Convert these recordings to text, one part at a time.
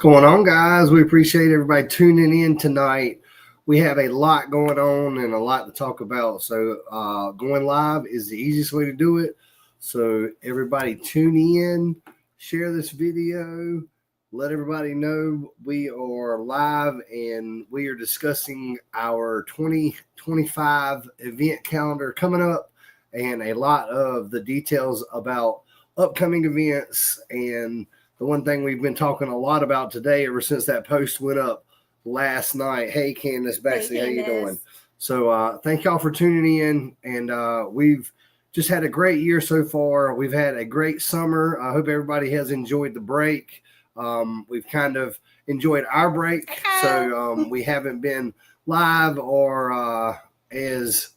going on, guys? We appreciate everybody tuning in tonight. We have a lot going on and a lot to talk about. So going live is the easiest way to do it. So everybody tune in, share this video, let everybody know we are live and we are discussing our 2025 event calendar coming up and a lot of the details about upcoming events. And the one thing we've been talking a lot about today ever since that post went up last night. Hey, Candace Bexley, how you doing? So thank y'all for tuning in. And we've just had a great year so far. We've had a great summer. I hope everybody has enjoyed the break. We've kind of enjoyed our break. So we haven't been live or as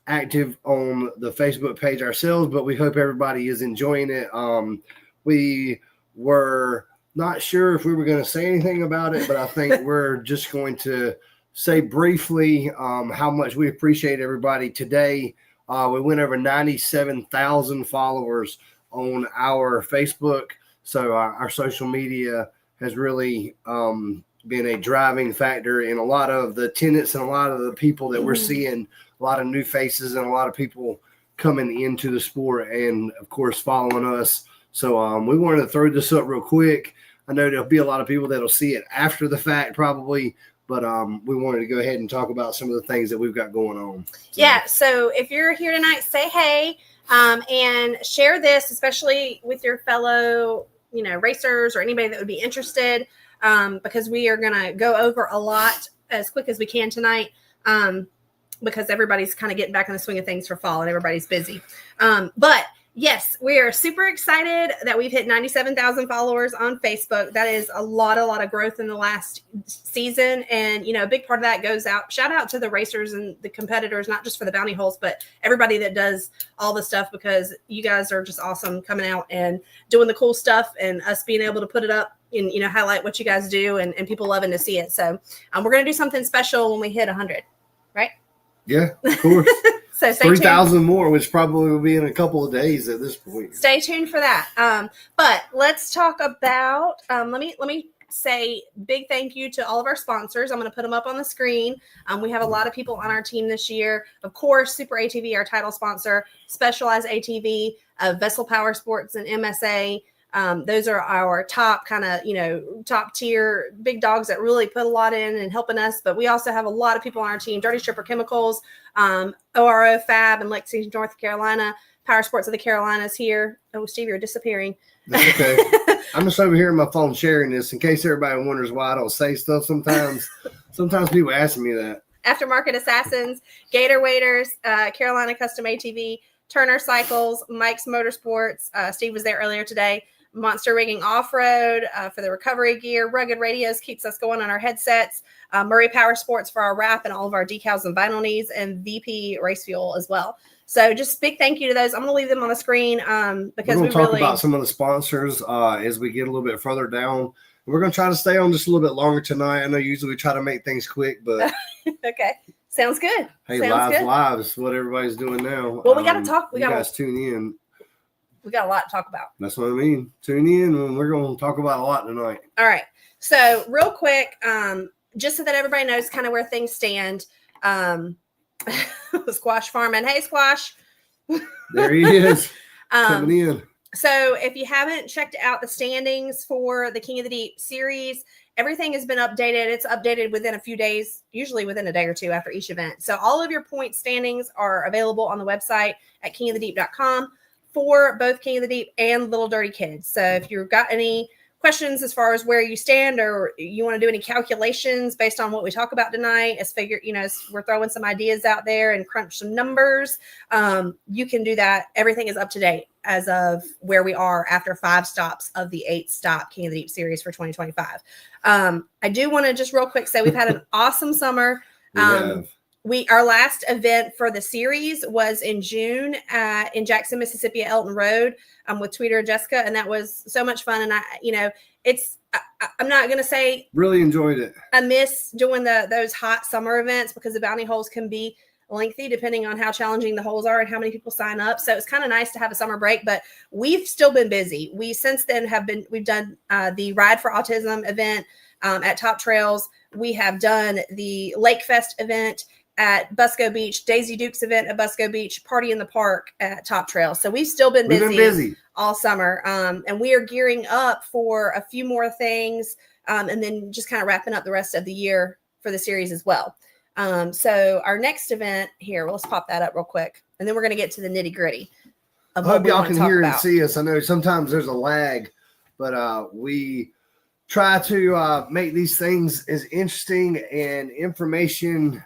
active on the Facebook page ourselves, but we hope everybody is enjoying it. We were not sure if we were going to say anything about it, but I think we're just going to say briefly how much we appreciate everybody. Today, we went over 97,000 followers on our Facebook. So our social media has really been a driving factor in a lot of the attendance and a lot of the people that we're seeing, a lot of new faces and a lot of people coming into the sport and, of course, following us. So we wanted to throw this up real quick. I know there'll be a lot of people that'll see it after the fact probably, but we wanted to go ahead and talk about some of the things that we've got going on. Yeah, so if you're here tonight, say hey and share this, especially with your fellow, racers or anybody that would be interested, because we are going to go over a lot as quick as we can tonight. Because everybody's kind of getting back in the swing of things for fall and everybody's busy. But yes, we are super excited that we've hit 97,000 followers on Facebook. That is a lot of growth in the last season. And, a big part of that goes out. Shout out to the racers and the competitors, not just for the bounty holes, but everybody that does all the stuff, because you guys are just awesome coming out and doing the cool stuff and us being able to put it up and, highlight what you guys do and people loving to see it. So we're going to do something special when we hit 100, right? Yeah, of course. So 3,000 more, which probably will be in a couple of days at this point. Stay tuned for that. But let's talk about. Let me say big thank you to all of our sponsors. I'm going to put them up on the screen. We have a lot of people on our team this year. Of course, Super ATV, our title sponsor, Specialized ATV, Vessel Power Sports, and MSA. Those are our top kind of, top tier big dogs that really put a lot in and helping us. But we also have a lot of people on our team: Dirty Stripper Chemicals, ORO Fab in Lexington, North Carolina, Power Sports of the Carolinas here. Oh, Steve, you're disappearing. That's okay. I'm just over here on my phone sharing this in case everybody wonders why I don't say stuff sometimes. Sometimes people ask me that. Aftermarket Assassins, Gator Waders, Carolina Custom ATV, Turner Cycles, Mike's Motorsports. Steve was there earlier today. Monster Rigging Off-Road for the recovery gear. Rugged Radios keeps us going on our headsets. Murray Power Sports for our wrap and all of our decals and vinyl needs. And VP Race Fuel as well. So just big thank you to those. I'm going to leave them on the screen because we're going to talk about some of the sponsors as we get a little bit further down. We're going to try to stay on just a little bit longer tonight. I know usually we try to make things quick, but okay. Sounds good. Hey, Sounds live is what everybody's doing now. Well, we got to talk. You guys tune in. We got a lot to talk about. That's what I mean. Tune in and we're going to talk about a lot tonight. All right. So real quick, just so that everybody knows kind of where things stand. Squash Farman. Hey, Squash. There he is coming in. So if you haven't checked out the standings for the King of the Deep series, everything has been updated. It's updated within a few days, usually within a day or two after each event. So all of your point standings are available on the website at kingofthedeep.com for both King of the Deep and Little Dirty Kids. So if you've got any questions as far as where you stand, or you want to do any calculations based on what we talk about tonight, as we're throwing some ideas out there and crunch some numbers, you can do that. Everything is up to date as of where we are after 5 stops of the 8-stop King of the Deep series for 2025. I do want to just real quick say we've had an awesome summer. Our last event for the series was in June in Jackson, Mississippi, at Elton Road with Tweeter and Jessica, and that was so much fun. And I'm not going to say really enjoyed it. I miss doing those hot summer events because the bounty holes can be lengthy depending on how challenging the holes are and how many people sign up. So it's kind of nice to have a summer break, but we've still been busy. We since then we've done the Ride for Autism event at Top Trails. We have done the Lake Fest event at Busco Beach, Daisy Duke's event at Busco Beach, Party in the Park at Top Trails. So we've still been busy all summer. And we are gearing up for a few more things and then just kind of wrapping up the rest of the year for the series as well. So our next event here, let's pop that up real quick. And then we're going to get to the nitty gritty. I hope y'all can hear and see us. I know sometimes there's a lag, but we try to make these things as interesting and information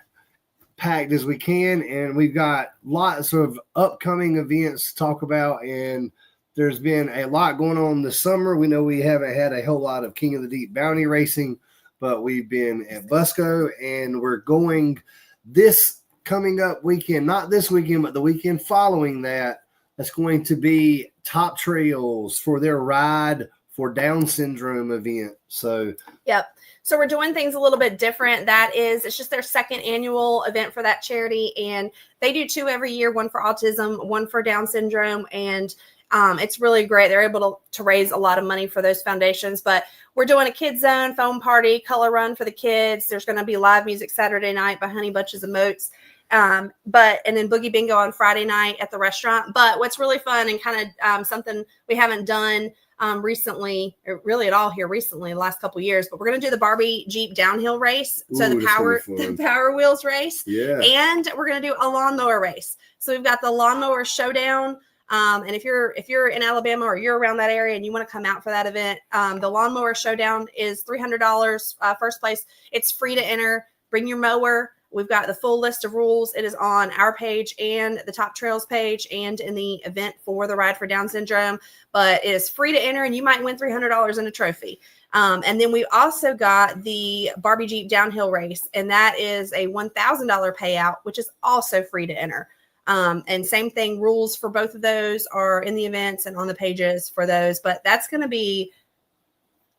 packed as we can, and we've got lots of upcoming events to talk about, and there's been a lot going on this summer. We know we haven't had a whole lot of King of the Deep bounty racing, but we've been at Busco, and we're going this coming up weekend, not this weekend, but the weekend following that. That's going to be Top Trails for their Ride for Down Syndrome event. So yep. So we're doing things a little bit different. It's just their second annual event for that charity. And they do 2 every year, one for autism, one for Down syndrome. And it's really great. They're able to raise a lot of money for those foundations. But we're doing a kids zone, foam party, color run for the kids. There's going to be live music Saturday night by Honey Bunches of Moats. And then Boogie Bingo on Friday night at the restaurant. But what's really fun and kind of something we haven't done recently, or really at all here recently, the last couple of years, but we're going to do the Barbie Jeep downhill race. So the Power Wheels race. Yeah. And we're going to do a lawnmower race. So we've got the lawnmower showdown. And if you're in Alabama or you're around that area and you want to come out for that event, the lawnmower showdown is $300 first place. It's free to enter. Bring your mower. We've got the full list of rules. It is on our page and the Top Trails page and in the event for the Ride for Down Syndrome. But it is free to enter, and you might win $300 in a trophy. And then we also got the Barbie Jeep downhill race, and that is a $1,000 payout, which is also free to enter. And same thing, rules for both of those are in the events and on the pages for those. But that's going to be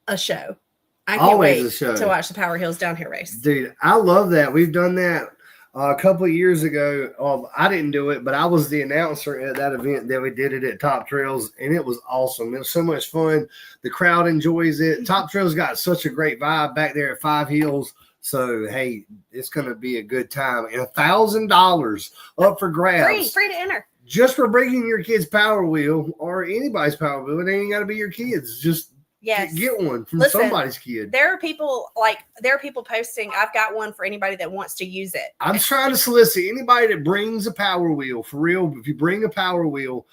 a show. I can't wait to watch the Power Hills downhill race. Dude, I love that. We've done that a couple of years ago. I didn't do it, but I was the announcer at that event that we did it at Top Trails, and it was awesome. It was so much fun. The crowd enjoys it. Top Trails got such a great vibe back there at Five Hills. So, hey, it's going to be a good time. And $1,000 up for grabs. Free to enter. Just for bringing your kid's Power Wheel or anybody's Power Wheel. It ain't got to be your kid's. Just get one from somebody's kid. There are people posting, I've got one for anybody that wants to use it. I'm trying to solicit anybody that brings a Power Wheel. For real, if you bring a Power Wheel,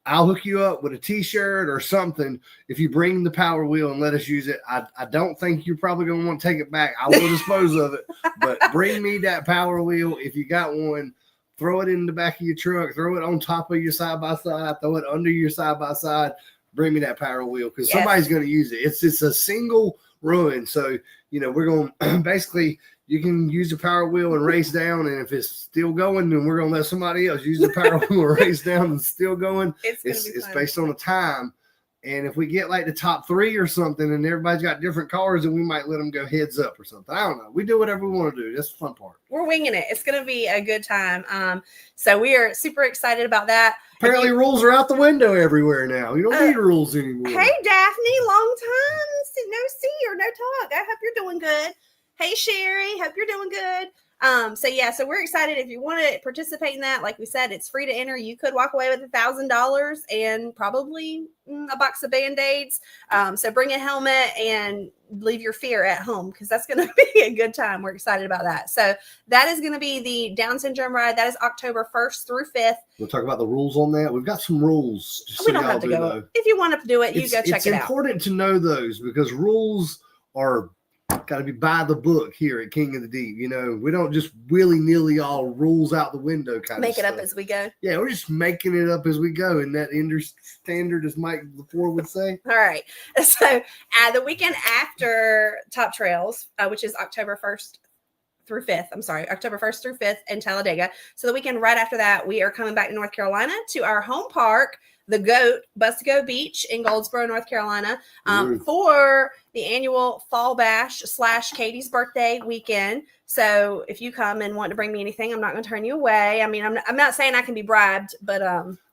I'll hook you up with a t-shirt or something if you bring the Power Wheel and let us use it. I don't think you're probably going to want to take it back. I will dispose of it, but bring me that Power Wheel. If you got one, throw it in the back of your truck, throw it on top of your side-by-side, throw it under your side-by-side. Bring me that Power Wheel because somebody's going to use it. It's just a single run. So, we're going to basically, you can use the Power Wheel and race down. And if it's still going, then we're going to let somebody else use the Power Wheel and race down and still going. It's based on the time. And if we get like the top 3 or something and everybody's got different cars, then we might let them go heads up or something. I don't know. We do whatever we want to do. That's the fun part. We're winging it. It's going to be a good time. So we are super excited about that. Apparently rules are out the window everywhere now. You don't need rules anymore. Hey, Daphne, long time no see or no talk. I hope you're doing good. Hey, Sherry, hope you're doing good. So we're excited. If you want to participate in that, like we said, it's free to enter. You could walk away with $1,000 and probably a box of Band-Aids. So bring a helmet and leave your fear at home because that's going to be a good time. We're excited about that. So that is going to be the Down Syndrome Ride. That is October 1st through 5th. We'll talk about the rules on that. We've got some rules. We don't have to go. If you want to do it, you go check it out. It's important to know those because rules are got to be by the book here at King of the Deep. We don't just willy-nilly all rules out the window kind of stuff. Make it up as we go. Yeah, we're just making it up as we go. And that standard, as Mike before would say. All right. So the weekend after Top Trails, which is October 1st through 5th in Talladega. So the weekend right after that, we are coming back to North Carolina to our home park the GOAT, Busco Beach in Goldsboro, North Carolina, Ooh. for the annual Fall Bash / Katie's birthday weekend. So if you come and want to bring me anything, I'm not going to turn you away. I mean, I'm not saying I can be bribed, but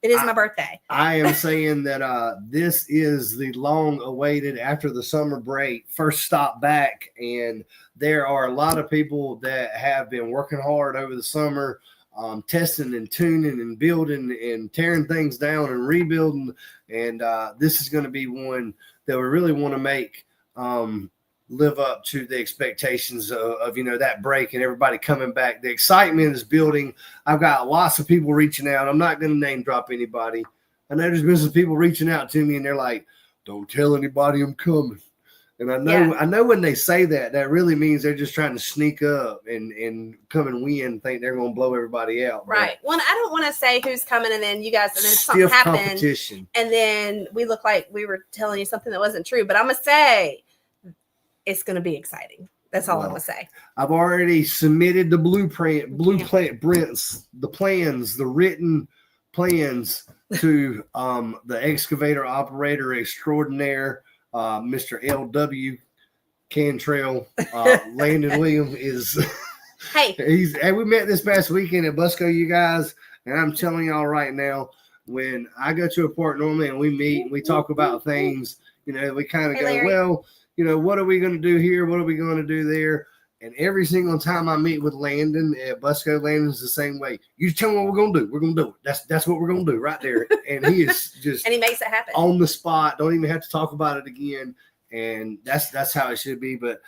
it is my birthday. I am saying that this is the long-awaited, after the summer break, first stop back, and there are a lot of people that have been working hard over the summer, testing and tuning and building and tearing things down and rebuilding, and this is going to be one that we really want to make live up to the expectations of that break and everybody coming back. The excitement is building. I've got lots of people reaching out. I'm not going to name drop anybody. I know there's been some people reaching out to me and they're like, don't tell anybody I'm coming. And I know when they say that really means they're just trying to sneak up and come and win, think they're going to blow everybody out. Right. Well, I don't want to say who's coming and then you guys, and then something happened and then we look like we were telling you something that wasn't true. But I'm going to say it's going to be exciting. That's all I'm going to say. I've already submitted the plans, the written plans to the excavator operator extraordinaire, Mr. L.W. Cantrell. Landon William is hey, we met this past weekend at Busco, you guys, and I'm telling y'all right now, when I go to a port normally and we meet and we talk about things, we kind of go, Larry. Well, what are we going to do here? What are we going to do there? And every single time I meet with Landon at Busco, Landon's the same way. You just tell me what we're going to do. We're going to do it. That's what we're going to do right there. And he is just and he makes it happen on the spot. Don't even have to talk about it again. And that's how it should be. But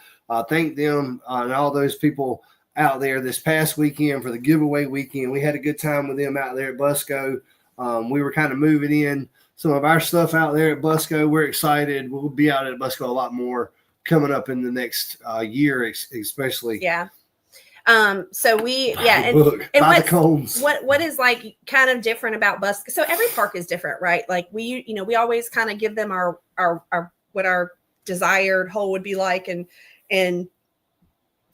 thank them and all those people out there this past weekend for the giveaway weekend. We had a good time with them out there at Busco. We were kind of moving in some of our stuff out there at Busco. We're excited. We'll be out at Busco a lot more coming up in the next year, especially. Yeah. So and what is like kind of different about Busco? So every park is different, right? Like we always kind of give them our what our desired hole would be like, and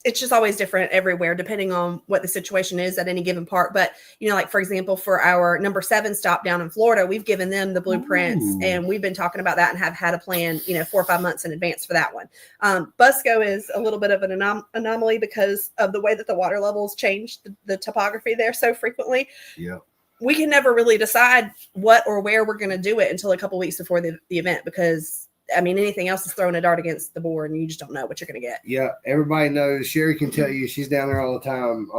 it's just always different everywhere depending on what the situation is at any given park. But, like, for example, for our number 7 stop down in Florida, we've given them the blueprints and we've been talking about that and have had a plan, 4 or 5 months in advance for that one. Busco is a little bit of an anomaly because of the way that the water levels change the topography there so frequently. Yeah. We can never really decide what or where we're going to do it until a couple weeks before the event, because anything else is throwing a dart against the board and you just don't know what you're going to get. Yeah, everybody knows. Sherry can tell you, she's down there all the time.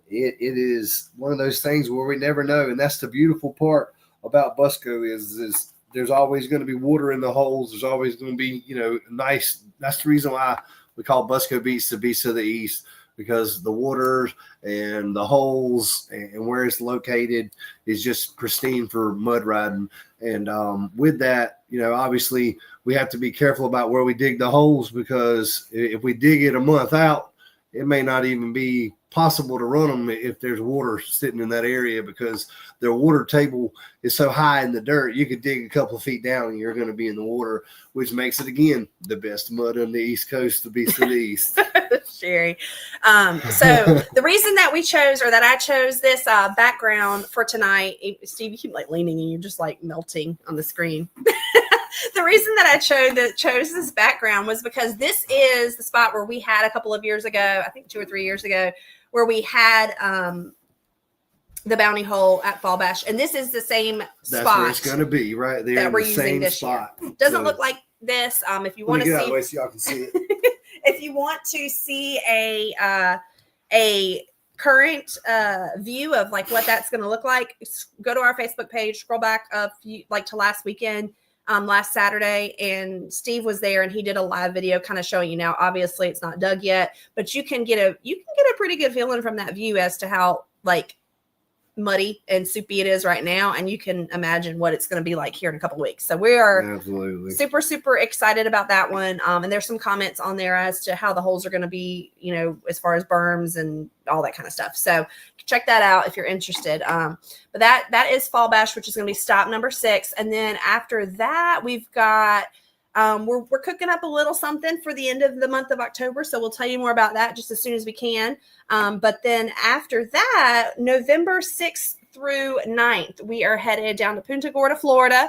It is one of those things where we never know. And that's the beautiful part about Busco is there's always going to be water in the holes. There's always going to be, nice. That's the reason why we call Busco Beach the Beach of the East, because the water and the holes and where it's located is just pristine for mud riding. And with that, obviously we have to be careful about where we dig the holes, because if we dig it a month out, it may not even be possible to run them if there's water sitting in that area, because their water table is so high in the dirt. You could dig a couple of feet down and you're going to be in the water, which makes it, again, the best mud on the East Coast, the Beast of the East. Sherry. So the reason that I chose this background for tonight, Steve, you keep leaning and you're just melting on the screen. The reason that I chose this background was because this is the spot where we had a couple of years ago, I think 2 or 3 years ago, where we had the bounty hole at Fall Bash, and this is the same spot. That's where it's going to be, right there. That we're using this spot. Doesn't look like this. If you want to see, out of the way so y'all can see it. If you want to see a current view of what that's going to look like, go to our Facebook page, scroll back to last weekend. Last Saturday, and Steve was there and he did a live video kind of showing you. Now, obviously it's not dug yet, but you can get a pretty good feeling from that view as to how muddy and soupy it is right now, and you can imagine what it's going to be like here in a couple of weeks. So we are absolutely super, super excited about that one. And there's some comments on there as to how the holes are going to be, as far as berms and all that kind of stuff. So check that out if you're interested. But that is Fall Bash, which is going to be stop number 6. And then after that, we've got we're cooking up a little something for the end of the month of October. So we'll tell you more about that just as soon as we can. But then after that, November 6th through 9th, we are headed down to Punta Gorda, Florida,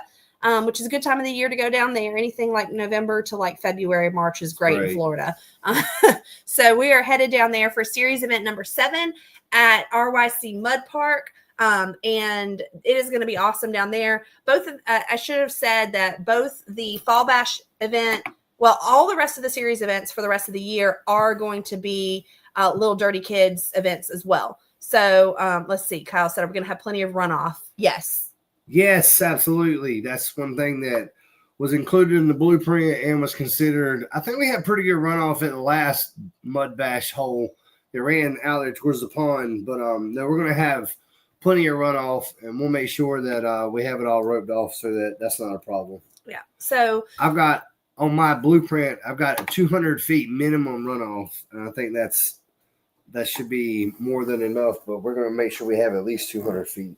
which is a good time of the year to go down there. Anything like November to like February, March is great in Florida. So we are headed down there for series event number 7 at RYC Mud Park. And it is going to be awesome down there. I should have said that both the Fall Bash event, well, all the rest of the series events for the rest of the year are going to be Little Dirty Kids events as well. So let's see. Kyle said, are we going to have plenty of runoff? Yes. Yes, absolutely. That's one thing that was included in the blueprint and was considered. I think we had pretty good runoff at the last Mud Bash hole. It ran out there towards the pond, but no, we're going to have plenty of runoff, and we'll make sure that we have it all roped off so that that's not a problem. Yeah. So I've got on my blueprint, I've got a 200 feet minimum runoff, and I think that should be more than enough, but we're going to make sure we have at least 200 feet.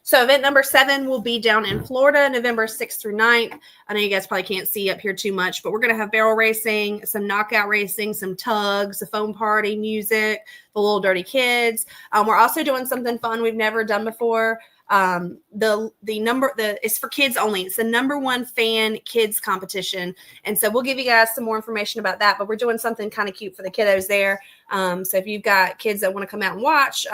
So event number 7 will be down in Florida, November 6th through 9th. I know you guys probably can't see up here too much, but we're going to have barrel racing, some knockout racing, some tugs, a foam party, music, the Little Dirty Kids. We're also doing something fun we've never done before. It's for kids only. It's the number 1 fan kids competition. And so we'll give you guys some more information about that, but we're doing something kind of cute for the kiddos there. So if you've got kids that want to come out and watch,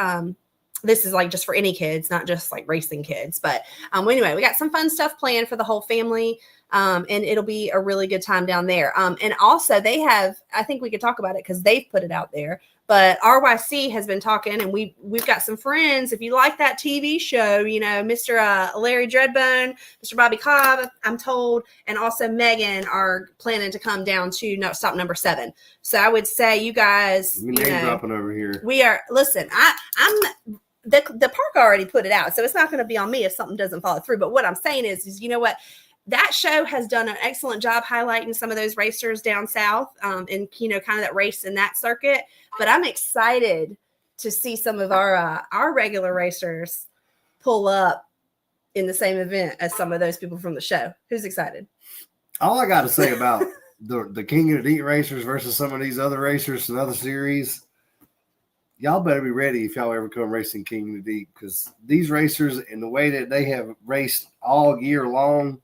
this is like just for any kids, not just like racing kids. But anyway, we got some fun stuff planned for the whole family. And it'll be a really good time down there. And also they have, I think we could talk about it because they've put it out there, but RYC has been talking, and we've got some friends. If you like that TV show, Mr. Larry Dreadbone, Mr. Bobby Cobb, I'm told, and also Megan are planning to come down to stop number 7. So I would say you guys, We're name dropping over here. We are, listen, I'm the park already put it out, so it's not going to be on me if something doesn't follow through. But what I'm saying is you know what? That show has done an excellent job highlighting some of those racers down south, and kind of that race in that circuit. But I'm excited to see some of our regular racers pull up in the same event as some of those people from the show. Who's excited? All I got to say about the King of the Deep racers versus some of these other racers and other series, y'all better be ready if y'all ever come racing King of the Deep, because these racers and the way that they have raced all year long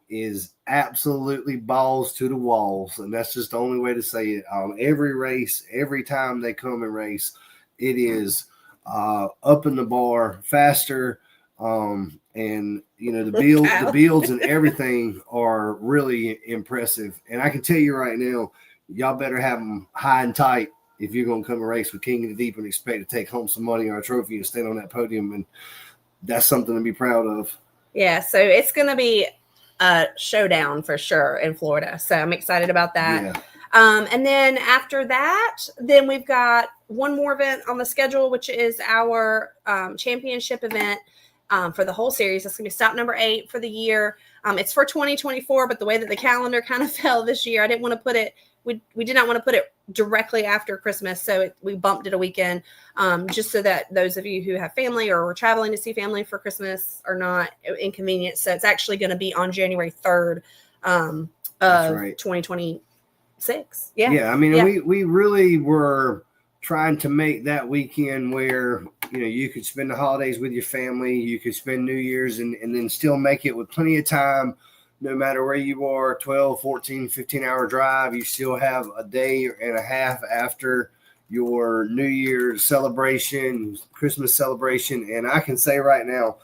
is absolutely balls to the walls, and that's just the only way to say it. Every race, every time they come and race, it is up in the bar, faster, and the builds and everything are really impressive. And I can tell you right now, y'all better have them high and tight if you're going to come and race with King of the Deep and expect to take home some money or a trophy and stand on that podium, and that's something to be proud of. Yeah, so it's going to be a showdown for sure in Florida. So I'm excited about that. Yeah. And then after that, then we've got one more event on the schedule, which is our championship event for the whole series. That's going to be stop number 8 for the year. It's for 2024, but the way that the calendar kind of fell this year, I didn't want to put it, we did not want to put it directly after Christmas. So we bumped it a weekend just so that those of you who have family or are traveling to see family for Christmas are not inconvenienced. So it's actually going to be on January 3rd of 2026. Yeah. Yeah. I mean, we really were trying to make that weekend where, you could spend the holidays with your family, you could spend New Year's and then still make it with plenty of time. No matter where you are, 12, 14, 15-hour drive, you still have a day and a half after your New Year's celebration, Christmas celebration. And I can say right now,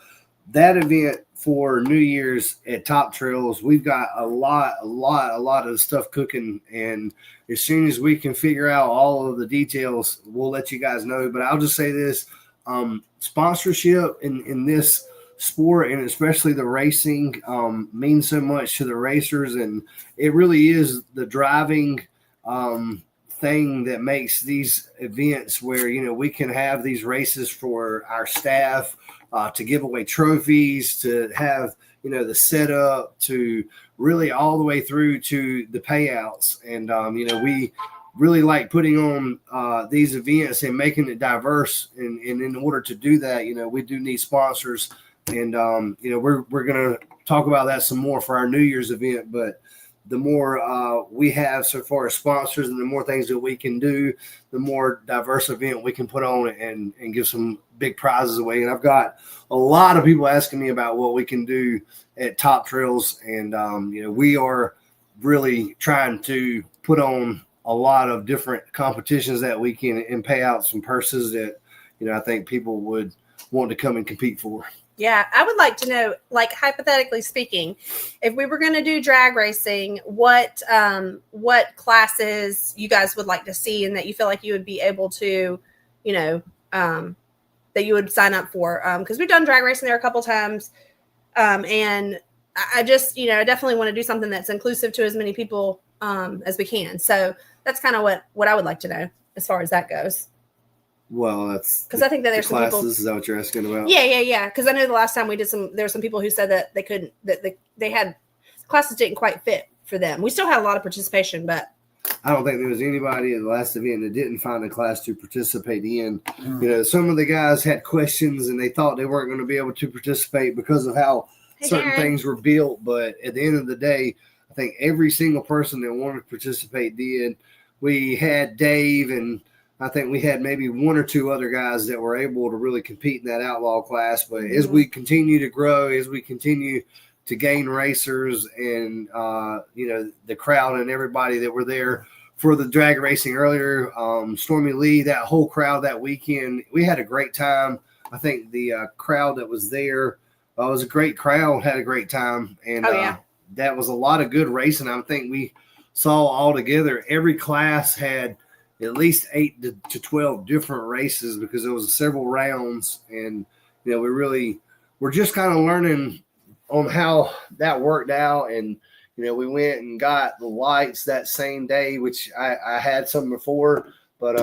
that event for New Year's at Top Trails, we've got a lot of stuff cooking. And as soon as we can figure out all of the details, we'll let you guys know. But I'll just say this, sponsorship in this sport, and especially the racing, means so much to the racers, and it really is the driving thing that makes these events where we can have these races for our staff, to give away trophies, to have the setup, to really all the way through to the payouts. And we really like putting on these events and making it diverse, and in order to do that, we do need sponsors. And we're going to talk about that some more for our New Year's event, but the more we have so far as sponsors and the more things that we can do, the more diverse event we can put on and give some big prizes away. And I've got a lot of people asking me about what we can do at Top Trails. And, we are really trying to put on a lot of different competitions that we can and pay out some purses that, I think people would want to come and compete for. Yeah, I would like to know, like, hypothetically speaking, if we were going to do drag racing, what classes you guys would like to see and that you feel like you would be able to, that you would sign up for? Because we've done drag racing there a couple times, and I just, I definitely want to do something that's inclusive to as many people as we can. So that's kind of what I would like to know as far as that goes. Well, that's because I think that there's some classes. people. Is that what you're asking about? Yeah. Because I know the last time we did there were some people who said that they couldn't, that they had classes didn't quite fit for them. We still had a lot of participation, but I don't think there was anybody at the last event that didn't find a class to participate in. Some of the guys had questions and they thought they weren't going to be able to participate because of how certain things were built. But at the end of the day, I think every single person that wanted to participate did. We had Dave, and I think we had maybe one or two other guys that were able to really compete in that outlaw class. But as we continue to grow, as we continue to gain racers and, the crowd and everybody that were there for the drag racing earlier, Stormy Lee, that whole crowd that weekend, we had a great time. I think the crowd that was there was a great crowd, had a great time. And that was a lot of good racing. I think we saw all together, every class had at least 8 to 12 different races because there was several rounds. And, we're just kind of learning on how that worked out. And, we went and got the lights that same day, which I had some before, but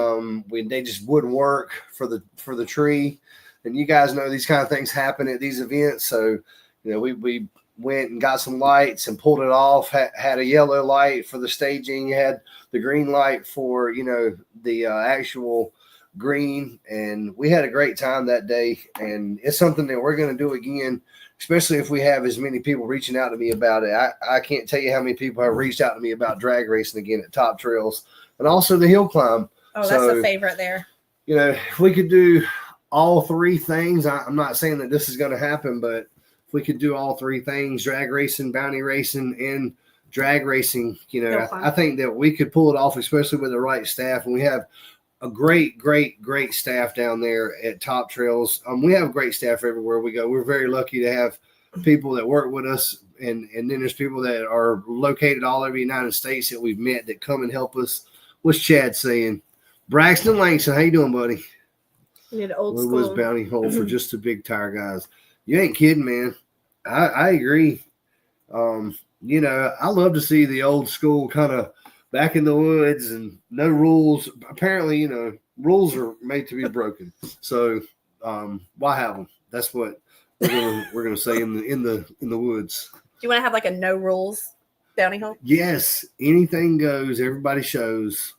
they just wouldn't work for the tree. And you guys know these kind of things happen at these events. So, we went and got some lights and pulled it off, had a yellow light for the staging, had the green light for, the actual green. And we had a great time that day. And it's something that we're going to do again, especially if we have as many people reaching out to me about it. I can't tell you how many people have reached out to me about drag racing again at Top Trails and also the hill climb. Oh, that's a favorite there. If we could do all three things, I'm not saying that this is going to happen, but if we could do all three things, drag racing, bounty racing, and drag racing, I think that we could pull it off, especially with the right staff. And we have a great staff down there at Top Trails. We have great staff everywhere we go. We're very lucky to have people that work with us. And then there's people that are located all over the United States that we've met that come and help us. What's Chad saying? Braxton Langston, how you doing, buddy? We need old school. Was bounty hole for just the big tire guys. You ain't kidding, man. I agree. I love to see the old school kind of back in the woods and no rules. Apparently, rules are made to be broken. So why have them? That's what we're gonna say in the woods. Do you want to have like a no rules bounty hole? Yes, anything goes. Everybody shows.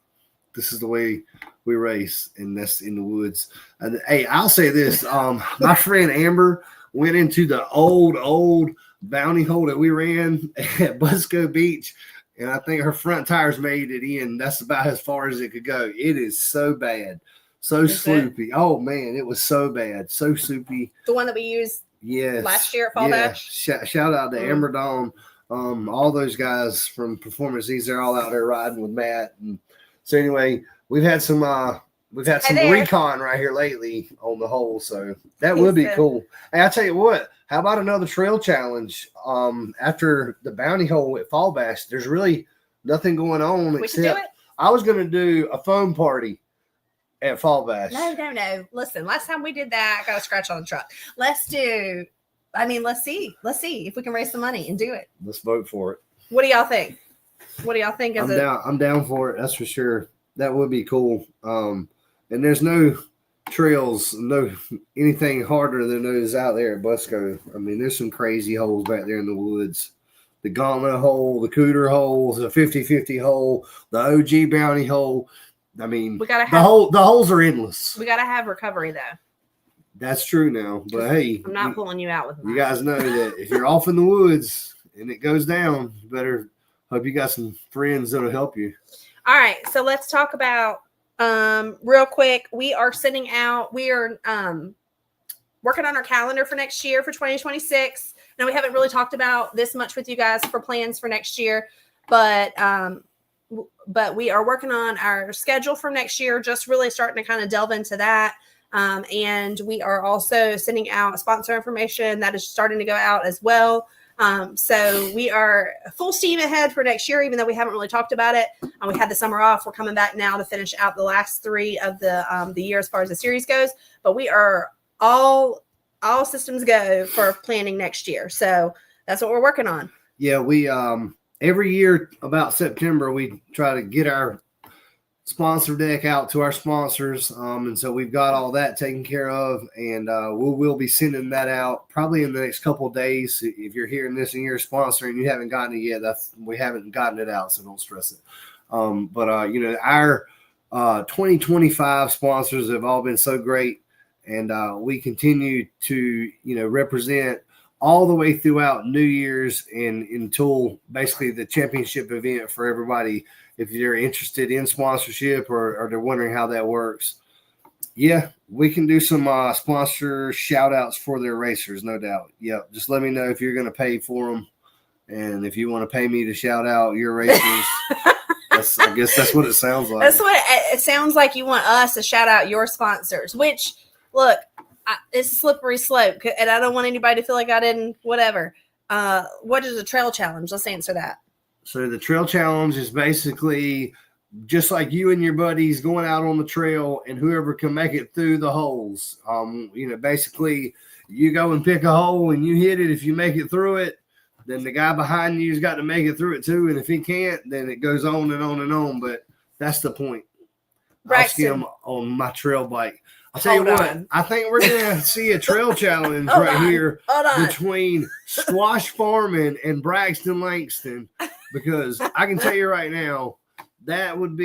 This is the way we race, and that's in the woods. And hey, I'll say this: my friend Amber went into the old bounty hole that we ran at Busco Beach, and I think her front tires made it in. That's about as far as it could go. It is so bad, so sloopy. Oh man, it was so bad, so soupy. The one that we used last year at Fall Bash. Shout out to Amber Dawn, all those guys from Performance Ease. They're all out there riding with Matt. And so anyway, we've had some recon right here lately on the hole, so that would be cool. Hey, I'll tell you what, how about another trail challenge? After the bounty hole at Fall Bash, there's really nothing going on except I was going to do a foam party at Fall Bash. No. Listen, last time we did that, I got a scratch on the truck. Let's see if we can raise some money and do it. Let's vote for it. What do y'all think? I'm down for it. That's for sure. That would be cool. And there's no trails, no anything harder than those out there at Busco. I mean, there's some crazy holes back there in the woods. The Gauntlet hole, the Cooter hole, the 50-50 hole, the OG bounty hole. I mean, the holes are endless. We got to have recovery though. That's true now, but hey, I'm not pulling you out with mine. You guys know that if you're off in the woods and it goes down, you better Hope you got some friends that'll help you. All right, so let's talk about real quick. We are working on our calendar for next year for 2026. Now, we haven't really talked about this much with you guys for plans for next year, but we are working on our schedule for next year, just really starting to kind of delve into that. And we are also sending out sponsor information that is starting to go out as well. So we are full steam ahead for next year, even though we haven't really talked about it. We had the summer off. We're coming back now to finish out the last 3 of the year as far as the series goes. But we are all systems go for planning next year. So that's what we're working on. Yeah, we every year about September we try to get our sponsor deck out to our sponsors, and so we've got all that taken care of, and we'll be sending that out probably in the next couple of days. If you're hearing this and you're a sponsor and you haven't gotten it yet, we haven't gotten it out, so don't stress it. But our 2025 sponsors have all been so great, and we continue to represent all the way throughout New Year's and until basically the championship event for everybody. If you're interested in sponsorship or they're wondering how that works, yeah, we can do some sponsor shout outs for their racers, no doubt. Yeah, just let me know if you're going to pay for them. And if you want to pay me to shout out your racers, I guess that's what it sounds like. That's what it sounds like. You want us to shout out your sponsors, which, look, it's a slippery slope, and I don't want anybody to feel like I didn't, whatever. What is a trail challenge? Let's answer that. So the trail challenge is basically just like you and your buddies going out on the trail, and whoever can make it through the holes. Basically you go and pick a hole and you hit it. If you make it through it, then the guy behind you's got to make it through it too. And if he can't, then it goes on and on and on. But that's the point. Braxton. I'll skim on my trail bike. I'll tell you what, I think we're going to see a trail challenge here between Squash Farming and Braxton Langston, because I can tell you right now, I would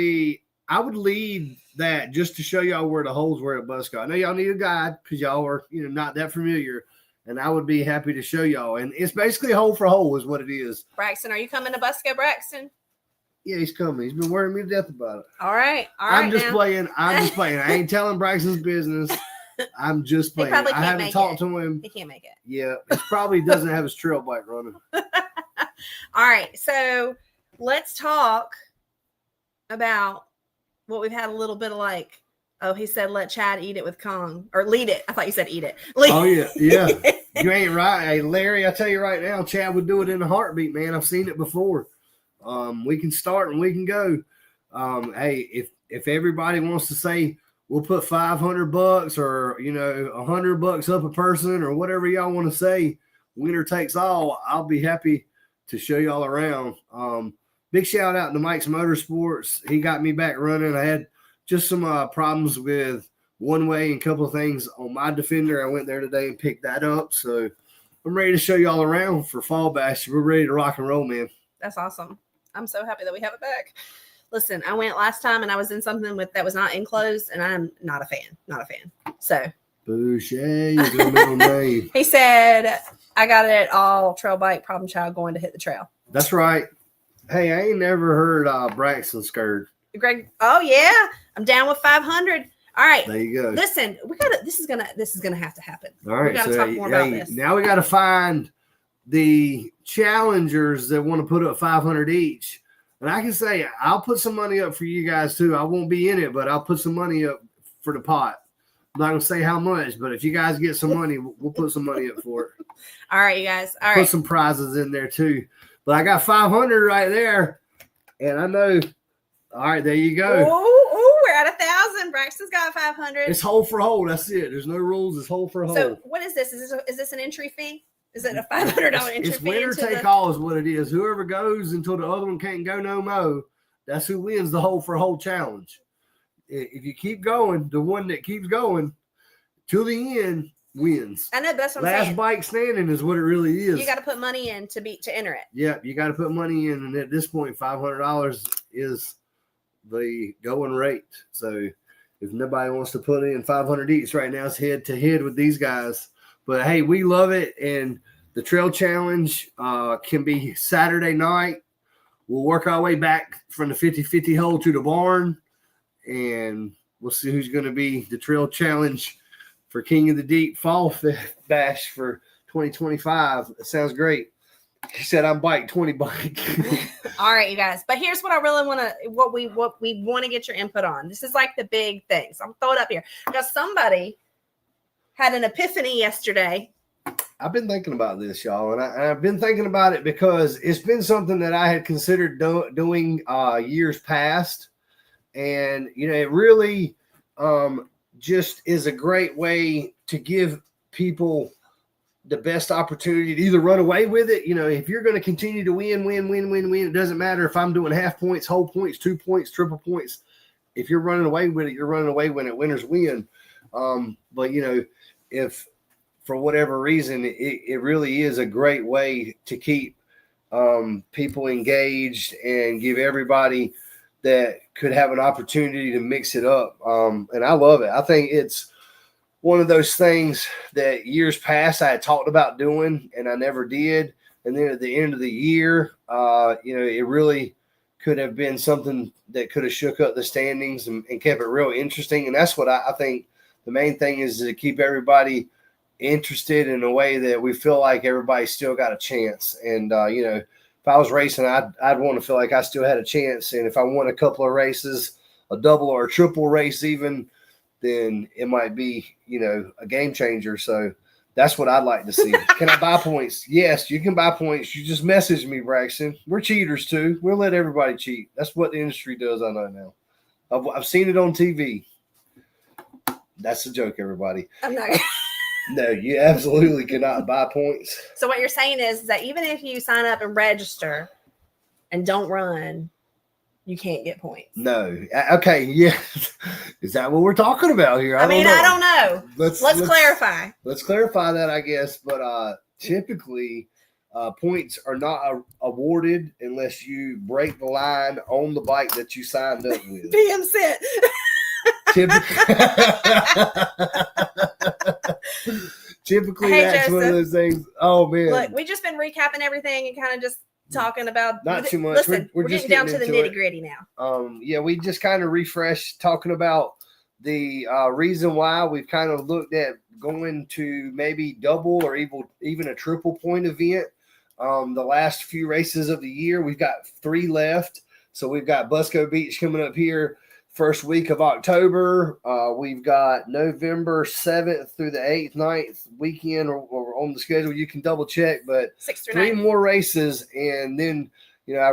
lead that just to show y'all where the holes were at Busco. I know y'all need a guide because y'all are, not that familiar, and I would be happy to show y'all. And it's basically hole for hole is what it is. Braxton, are you coming to Busco, Braxton? Yeah, he's coming. He's been worrying me to death about it. All right. I'm just playing. I ain't telling Braxton's business. I'm just playing. I haven't talked to him. He can't make it. Yeah, he probably doesn't have his trail bike running. All right. So let's talk about what we've had a little bit of like, he said, let Chad eat it with Kong, or lead it. I thought you said eat it. Oh, yeah. You ain't right. Hey, Larry, I tell you right now, Chad would do it in a heartbeat, man. I've seen it before. We can start and we can go. Hey, if everybody wants to say we'll put $500 or $100 up a person or whatever y'all want to say, winner takes all, I'll be happy to show y'all around. Big shout out to Mike's Motorsports. He got me back running. I had just some problems with one way and a couple of things on my Defender. I went there today and picked that up. So I'm ready to show y'all around for Fall Bash. We're ready to rock and roll, man. That's awesome. I'm so happy that we have it back. Listen, I went last time and I was in something that was not enclosed, and I'm not a fan. So Boucher is your middle name. He said, I got it all trail bike problem child going to hit the trail. That's right. Hey, I ain't never heard Braxton scared. Greg, oh yeah, I'm down with 500. All right, there you go. Listen, this is gonna have to happen. All right, we gotta talk more about this. Now we got to find the challengers that want to put up 500 each. And I can say I'll put some money up for you guys too. I won't be in it, but I'll put some money up for the pot. I'm not going to say how much, but if you guys get some money, we'll put some money up for it. All right, you guys. All right. Put some prizes in there too. But I got 500 right there. And I know. All right, there you go. Oh, we're at 1,000. Braxton's got 500. It's hole for hole. That's it. There's no rules. It's hole for hole. So what is this? Is this an entry fee? Is it a $500 entry fee? It's winner take all is what it is. Whoever goes until the other one can't go no more, that's who wins the hole for hole challenge. If you keep going, the one that keeps going to the end wins. I know, that's what I'm saying. Last bike standing is what it really is. You got to put money in to enter it. Yeah, you got to put money in, and at this point, $500 is the going rate. So if nobody wants to put in 500 each right now, it's head to head with these guys. But hey, we love it, and the trail challenge can be Saturday night we'll work our way back from the 50-50 hole to the barn, and we'll see who's going to be the Trail Challenge for King of the Deep Fall Bash for 2025. That sounds great. He said, "I'm bike 20 bike." All right, you guys. But here's what I really want to, what we want to get your input on. This is like the big thing. So I'm throwing it up here because somebody had an epiphany yesterday. I've been thinking about this, y'all, and I've been thinking about it because it's been something that I had considered doing years past, and it really just is a great way to give people the best opportunity to either run away with it. If you're going to continue to win, it doesn't matter if I'm doing half points, whole points, 2 points, triple points. If you're running away with it, you're running away with it. Winners win. But if for whatever reason, it really is a great way to keep people engaged and give everybody that could have an opportunity to mix it up. And I love it. I think it's one of those things that years past I had talked about doing and I never did. And then at the end of the year, it really could have been something that could have shook up the standings and kept it real interesting. And that's what I think the main thing is, to keep everybody interested in a way that we feel like everybody still got a chance. And, if I was racing, I'd want to feel like I still had a chance. And if I won a couple of races, a double or a triple race even, then it might be, a game changer. So that's what I'd like to see. Can I buy points? Yes, you can buy points. You just message me, Braxton. We're cheaters too. We'll let everybody cheat. That's what the industry does. I know now. I've seen it on TV. That's a joke, everybody. I'm not. No, you absolutely cannot buy points. So what you're saying is that even if you sign up and register and don't run, you can't get points. No. Okay. Yeah. Is that what we're talking about here? I don't know. Let's clarify. Let's clarify that, I guess. But typically, points are not awarded unless you break the line on the bike that you signed up with. PM sent. Typically, hey, that's Joseph. one of those things. Oh, man. Look, we just been recapping everything and kind of just talking about not too much. Listen, we're just getting down to the into nitty gritty now. Yeah, we just kind of refreshed talking about the reason why we've kind of looked at going to maybe double or even a triple point event. The last few races of the year, we've got 3 left. So we've got Busco Beach coming up here first week of October. We've got November 7th through the 8th, 9th weekend or on the schedule. You can double check, but 6 through 3 9. more races. And then, I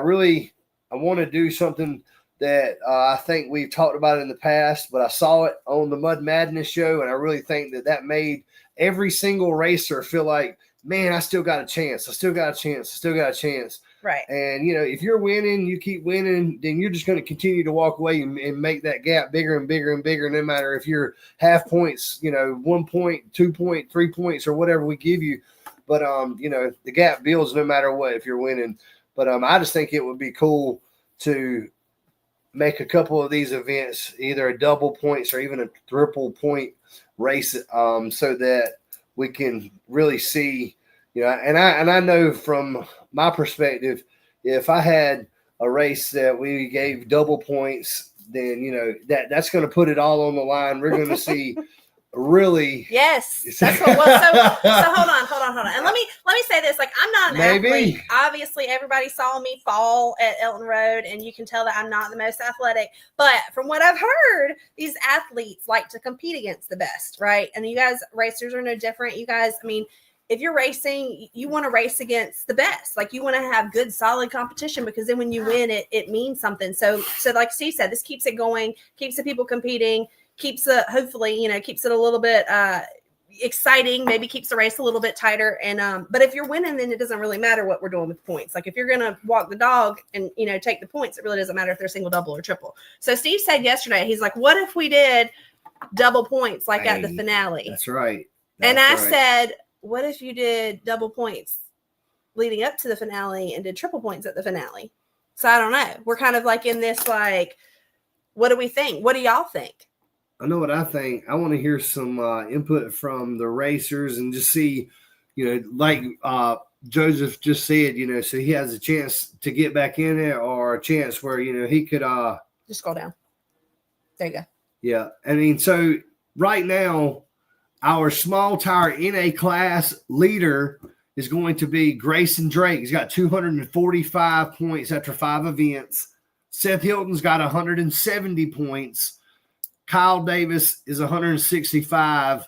want to do something that I think we've talked about in the past, but I saw it on the Mud Madness show. And I really think that made every single racer feel like, man, I still got a chance. I still got a chance. I still got a chance. Right. And, if you're winning, you keep winning, then you're just going to continue to walk away and make that gap bigger and bigger and bigger, no matter if you're half points, 1 point, 2 point, 3 points, or whatever we give you. But, the gap builds no matter what if you're winning. But I just think it would be cool to make a couple of these events, either a double points or even a triple point race, so that we can really see, and I know from my perspective, if I had a race that we gave double points, then that's going to put it all on the line. We're going to see really. Yes, that's what. Well, so hold on, and let me say this. Like, I'm not an athlete. Obviously, everybody saw me fall at Elton Road, and you can tell that I'm not the most athletic. But from what I've heard, these athletes like to compete against the best, right? And you guys, racers, are no different. You guys, if you're racing, you want to race against the best. Like, you want to have good, solid competition, because then when you win, it means something. So like Steve said, this keeps it going, keeps the people competing, keeps it, hopefully, keeps it a little bit exciting, maybe keeps the race a little bit tighter. And but if you're winning, then it doesn't really matter what we're doing with points. Like, if you're going to walk the dog and, take the points, it really doesn't matter if they're single, double, or triple. So Steve said yesterday, he's like, what if we did double points like at the finale? That's right. I said, what if you did double points leading up to the finale and did triple points at the finale? So I don't know. We're kind of like in this, like, what do we think? What do y'all think? I know what I think. I want to hear some input from the racers and just see, like Joseph just said, so he has a chance to get back in it, or a chance where, he could just scroll down. There you go. Yeah. I mean, so right now, our small tire NA class leader is going to be Grayson Drake. He's got 245 points after 5 events. Seth Hilton's got 170 points. Kyle Davis is 165.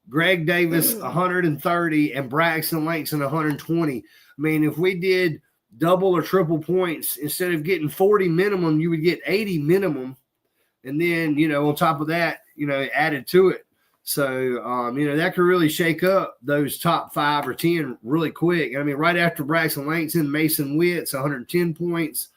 Greg Davis, 130, and Braxton Langston, 120. I mean, if we did double or triple points, instead of getting 40 minimum, you would get 80 minimum. And then, on top of that, added to it. So, that could really shake up those top 5 or 10 really quick. I mean, right after Braxton Langston, Mason Witt's 110 points,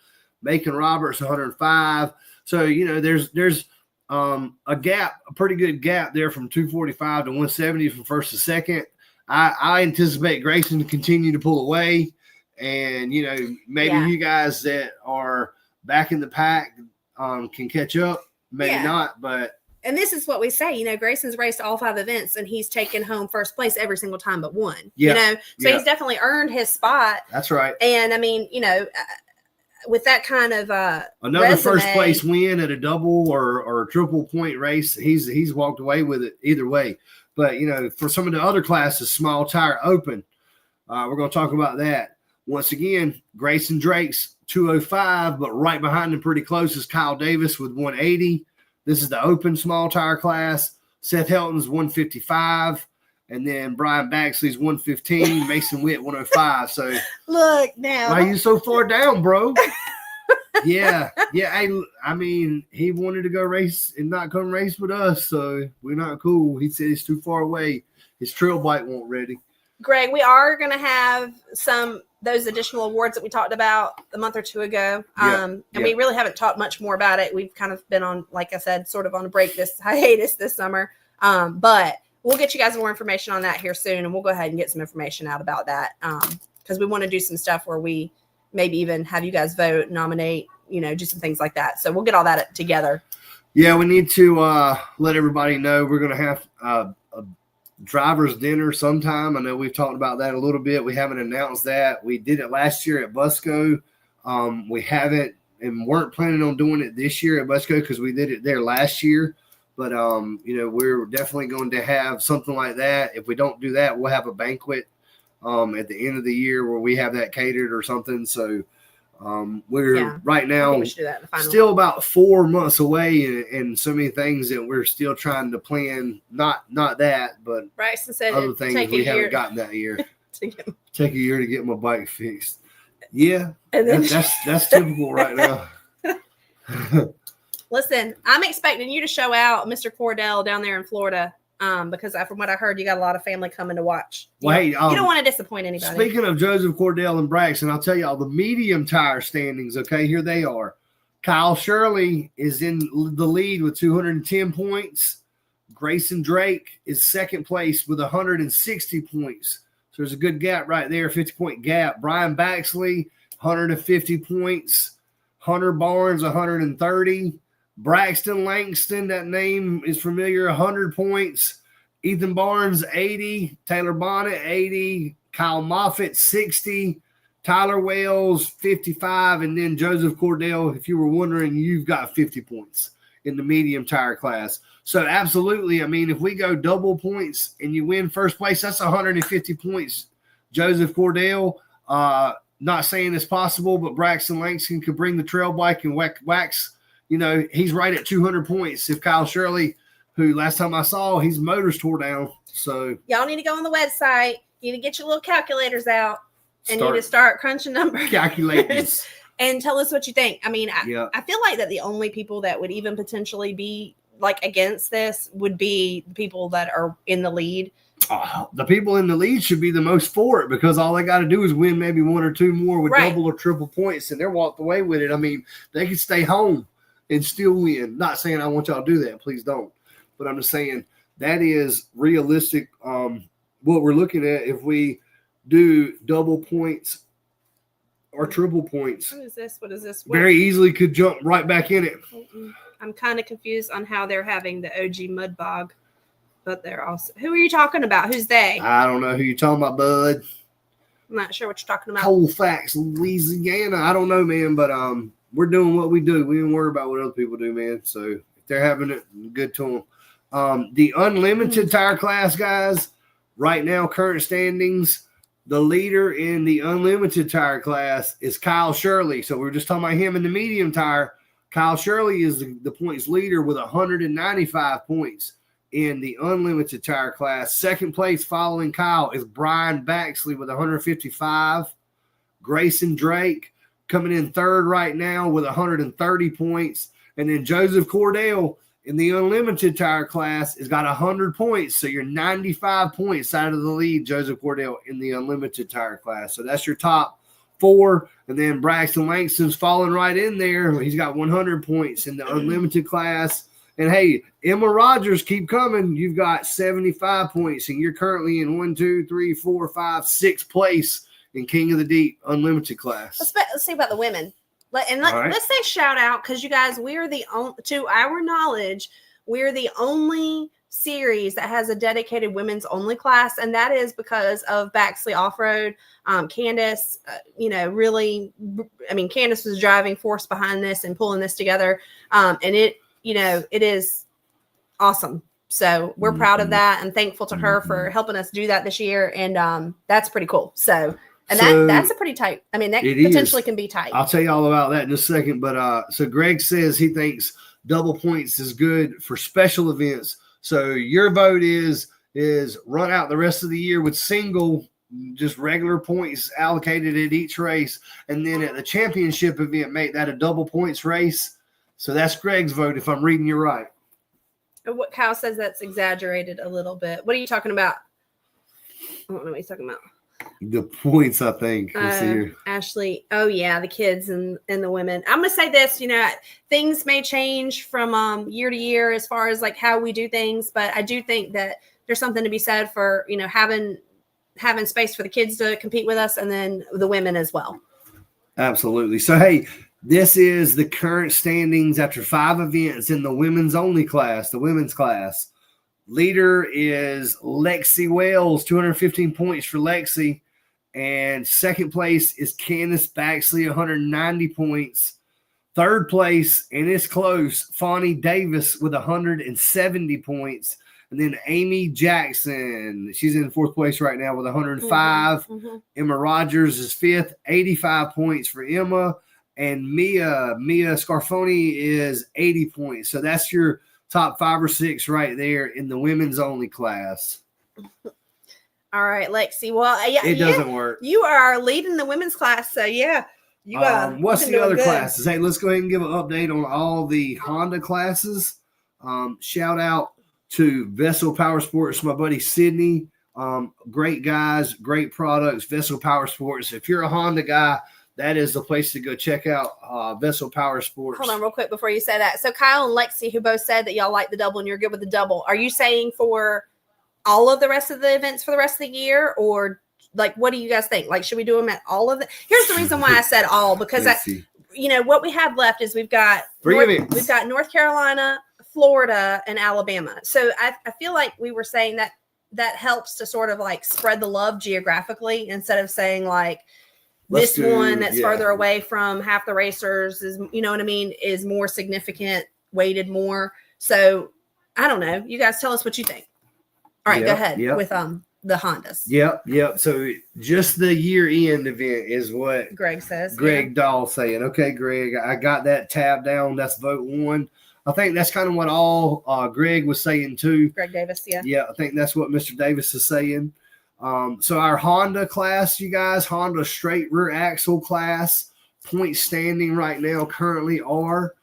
Macon Roberts, 105. So, there's a gap, a pretty good gap there from 245 to 170 from first to second. I anticipate Grayson to continue to pull away, and maybe you guys that are back in the pack can catch up, maybe not, but. And this is what we say, Grayson's raced all 5 events and he's taken home first place every single time but one. So he's definitely earned his spot. That's right. And I mean, with that kind of another resume, first place win at a double or a triple point race, he's walked away with it either way. But for some of the other classes, small tire open, we're going to talk about that. Once again, Grayson Drake's 205, but right behind him pretty close is Kyle Davis with 180. This is the open small tire class. Seth Helton's 155. And then Brian Baxley's 115, Mason Witt 105. So look now. Why are you so far down, bro? Yeah. I mean, he wanted to go race and not come race with us, so we're not cool. He said he's too far away. His trail bike won't ready. Greg, we are going to have those additional awards that we talked about a month or two ago. We really haven't talked much more about it. We've kind of been on, like I said, sort of on a break, this hiatus this summer. But we'll get you guys more information on that here soon, and we'll go ahead and get some information out about that because we want to do some stuff where we maybe even have you guys vote, nominate, do some things like that. So we'll get all that together. Yeah, we need to let everybody know we're going to have a driver's dinner sometime. I know we've talked about that a little bit. We haven't announced that. We did it last year at Busco. We haven't and weren't planning on doing it this year at Busco because we did it there last year. But, we're definitely going to have something like that. If we don't do that, we'll have a banquet at the end of the year where we have that catered or something. So we're right now still about 4 months away and so many things that we're still trying to plan. Not that, but Braxton said other things we haven't gotten that year. Take a year to get my bike fixed. Yeah, and then that's typical right now. Listen, I'm expecting you to show out Mr. Cordell down there in Florida because from what I heard, you got a lot of family coming to watch. You don't want to disappoint anybody. Speaking of Joseph Cordell and Braxton, I'll tell y'all the medium tire standings. Okay, here they are. Kyle Shirley is in the lead with 210 points. Grayson Drake is second place with 160 points. So there's a good gap right there, 50-point gap. Brian Baxley, 150 points. Hunter Barnes, 130. Braxton Langston, that name is familiar, 100 points. Ethan Barnes, 80. Taylor Bonnet, 80. Kyle Moffitt, 60. Tyler Wells, 55. And then Joseph Cordell, if you were wondering, you've got 50 points in the medium tire class. So absolutely, I mean, if we go double points and you win first place, that's 150 points. Joseph Cordell, not saying it's possible, but Braxton Langston could bring the trail bike and wax. He's right at 200 points. If Kyle Shirley, who last time I saw, his motor's tore down. So y'all need to go on the website. You need to get your little calculators out and you need to start crunching numbers. Calculators. And tell us what you think. I mean, I feel like that the only people that would even potentially be like against this would be the people that are in the lead. The people in the lead should be the most for it because all they got to do is win maybe 1 or 2 more with double or triple points, and they're walked away with it. I mean, they could stay home and still win. Not saying I want y'all to do that. Please don't. But I'm just saying that is realistic. What we're looking at if we do double points or triple points. What is this? Very easily could jump right back in it. I'm kind of confused on how they're having the OG Mud Bog, but they're also. Who are you talking about? Who's they? I don't know who you're talking about, bud. I'm not sure what you're talking about. Colfax, Louisiana. I don't know, man, but we're doing what we do. We don't worry about what other people do, man. So if they're having it, good to them. The unlimited tire class, guys, right now, current standings, the leader in the unlimited tire class is Kyle Shirley. So we were just talking about him in the medium tire. Kyle Shirley is the points leader with 195 points in the unlimited tire class. Second place following Kyle is Brian Baxley with 155. Grayson Drake coming in third right now with 130 points. And then Joseph Cordell in the unlimited tire class has got 100 points. So you're 95 points out of the lead, Joseph Cordell, in the unlimited tire class. So that's your top four. And then Braxton Langston's falling right in there. He's got 100 points in the unlimited class. And, hey, Emma Rogers, keep coming. You've got 75 points, and you're currently in 6th place in King of the Deep unlimited class. Let's see about the women. Let's say shout out, because you guys, we are the only, to our knowledge, we're the only series that has a dedicated women's only class, and that is because of Baxley Off-Road. Candace, really, Candace was the driving force behind this and pulling this together. And it is awesome. So we're proud of that and thankful to her for helping us do that this year. And that's pretty cool. So that's a pretty tight. That potentially can be tight. I'll tell you all about that in a second. But so Greg says he thinks double points is good for special events. So your vote is run out the rest of the year with single, just regular points allocated at each race. And then at the championship event, make that a double points race. So that's Greg's vote, if I'm reading you right. What Kyle says that's exaggerated a little bit. What are you talking about? I don't know what he's talking about. The points, I think. Ashley. Oh, yeah, the kids and the women. I'm going to say this, things may change from year to year as far as like how we do things. But I do think that there's something to be said for, having space for the kids to compete with us and then the women as well. Absolutely. So, hey, this is the current standings after 5 events in the women's only class, the women's class. Leader is Lexi Wells, 215 points for Lexi. And second place is Candace Baxley, 190 points. Third place, and it's close, Fawny Davis with 170 points. And then Amy Jackson, she's in fourth place right now with 105. Emma Rogers is fifth, 85 points for Emma. And Mia Scarfoni is 80 points. So that's your top 5 or 6 right there in the women's only class. All right, Lexi. Well, it doesn't work. You are leading the women's class, so yeah. You what's the other classes? Hey, let's go ahead and give an update on all the Honda classes. Shout out to Vessel Power Sports, my buddy Sydney. Great guys, great products. Vessel Power Sports. If you're a Honda guy, that is the place to go check out Vessel Power Sports. Hold on real quick before you say that. So Kyle and Lexi, who both said that y'all like the double and you're good with the double, are you saying for all of the rest of the events for the rest of the year? Or like, what do you guys think? Like, should we do them at all of it? Here's the reason why I said all, because what we have left is we've got 3 events. We've got North Carolina, Florida, and Alabama. So I feel like we were saying that helps to sort of like spread the love geographically instead of saying like, one that's further away from half the racers is, is more significant, weighted more. So I don't know. You guys tell us what you think. All right, go ahead with the Hondas. Yep. So just the year-end event is what Greg says. Greg Dahl saying. Okay, Greg, I got that tab down. That's vote 1. I think that's kind of what all Greg was saying too. Greg Davis, yeah. Yeah, I think that's what Mr. Davis is saying. So our Honda class, you guys, Honda straight rear axle class, point standing right now currently are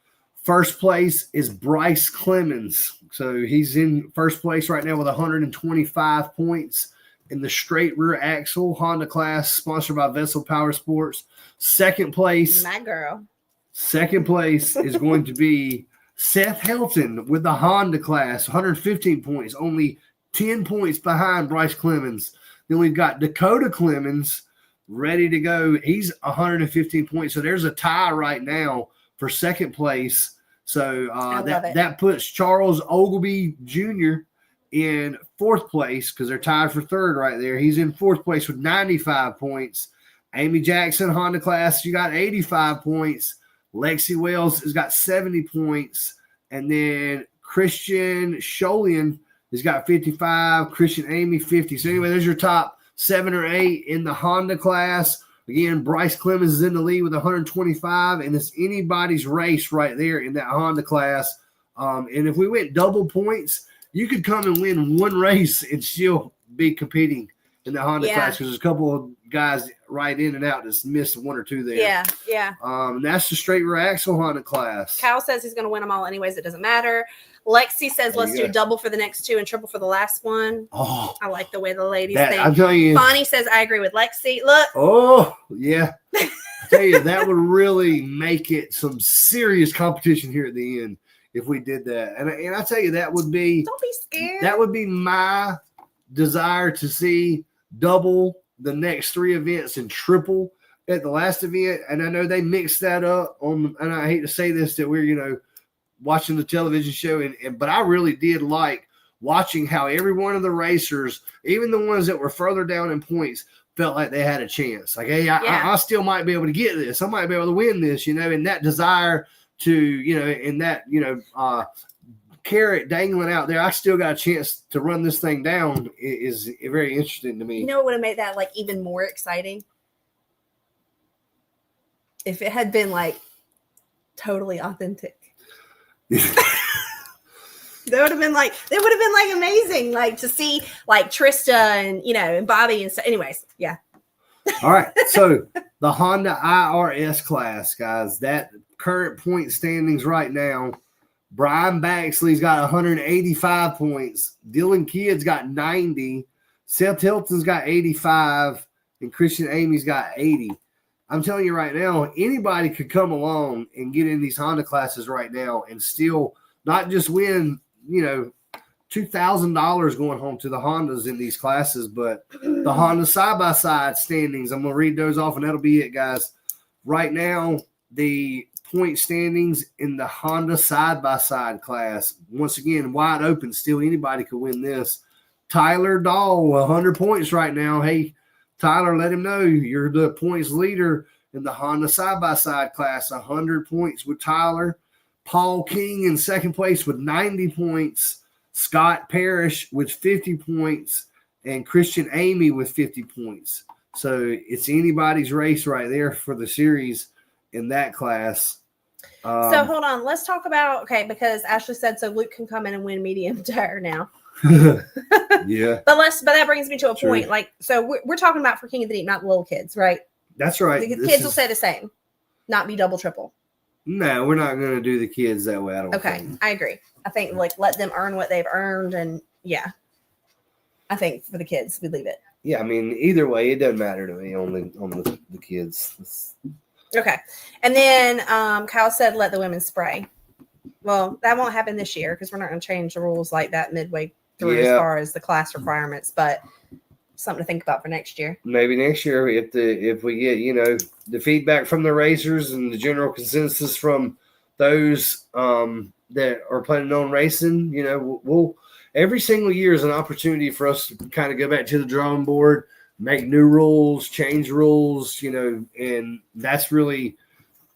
first place is Bryce Clemens. So he's in first place right now with 125 points in the straight rear axle Honda class, sponsored by Vessel Power Sports. Second place. My girl. Second place is going to be Seth Helton with the Honda class, 115 points, only 10 points behind Bryce Clemens. Then we've got Dakota Clemens ready to go. He's 115 points. So there's a tie right now for second place. So that puts Charles Ogilby Jr. in fourth place because they're tied for third right there. He's in fourth place with 95 points. Amy Jackson, Honda class, she got 85 points. Lexi Wells has got 70 points. And then Christian Sholian has got 55. Christian Amy, 50. So anyway, there's your top 7 or 8 in the Honda class. Again, Bryce Clemens is in the lead with 125, and it's anybody's race right there in that Honda class. And if we went double points, you could come and win one race and still be competing in the Honda class because there's a couple of guys right in and out that's missed 1 or 2 there. Yeah. That's the straight rear axle Honda class. Cal says he's going to win them all anyways. It doesn't matter. Lexi says let's do double for the next 2 and triple for the last one. Oh, I like the way the ladies think. I'm telling you. Bonnie says I agree with Lexi. Look. Oh, yeah. I tell you, that would really make it some serious competition here at the end if we did that. And I tell you, that would be. Don't be scared. That would be my desire to see double the next 3 events and triple at the last event. And I know they mixed that up and I hate to say this, that we're, watching the television show, but I really did like watching how every one of the racers, even the ones that were further down in points, felt like they had a chance. Like, hey, I still might be able to get this. I might be able to win this, and that desire to, and that, carrot dangling out there, I still got a chance to run this thing down is very interesting to me. You know what would have made that like even more exciting? If it had been like totally authentic. That would have been like amazing, like to see like Trista and and Bobby and so. Anyways, yeah. All right, so the Honda IRS class, guys. That current point standings right now. Brian Baxley's got 185 points. Dylan Kidd's got 90. Seth Hilton's got 85, and Christian Amy's got 80. I'm telling you right now, anybody could come along and get in these Honda classes right now and still not just win, $2,000 going home to the Hondas in these classes, but the Honda side-by-side standings. I'm going to read those off, and that'll be it, guys. Right now, the point standings in the Honda side-by-side class, once again, wide open. Still anybody could win this. Tyler Dahl, 100 points right now. Hey, Tyler, let him know you're the points leader in the Honda side-by-side class. 100 points with Tyler. Paul King in second place with 90 points. Scott Parrish with 50 points. And Christian Amy with 50 points. So it's anybody's race right there for the series in that class. So hold on. Let's talk about, because Ashley said so Luke can come in and win medium tire now. Yeah. But that brings me to a point. Like, so we're talking about for King of the Deep, not the little kids, right? That's right. The kids will say the same, not be double, triple. No, we're not going to do the kids that way. I don't think. I agree. I think let them earn what they've earned. And I think for the kids, we leave it. Yeah. I mean, either way, it doesn't matter to me on the kids. Okay. And then Kyle said, let the women spray. Well, that won't happen this year because we're not going to change the rules like that midway through as far as the class requirements, but something to think about for next year. Maybe next year if we get, the feedback from the racers and the general consensus from those that are planning on racing, we'll every single year is an opportunity for us to kind of go back to the drawing board, make new rules, change rules, and that's really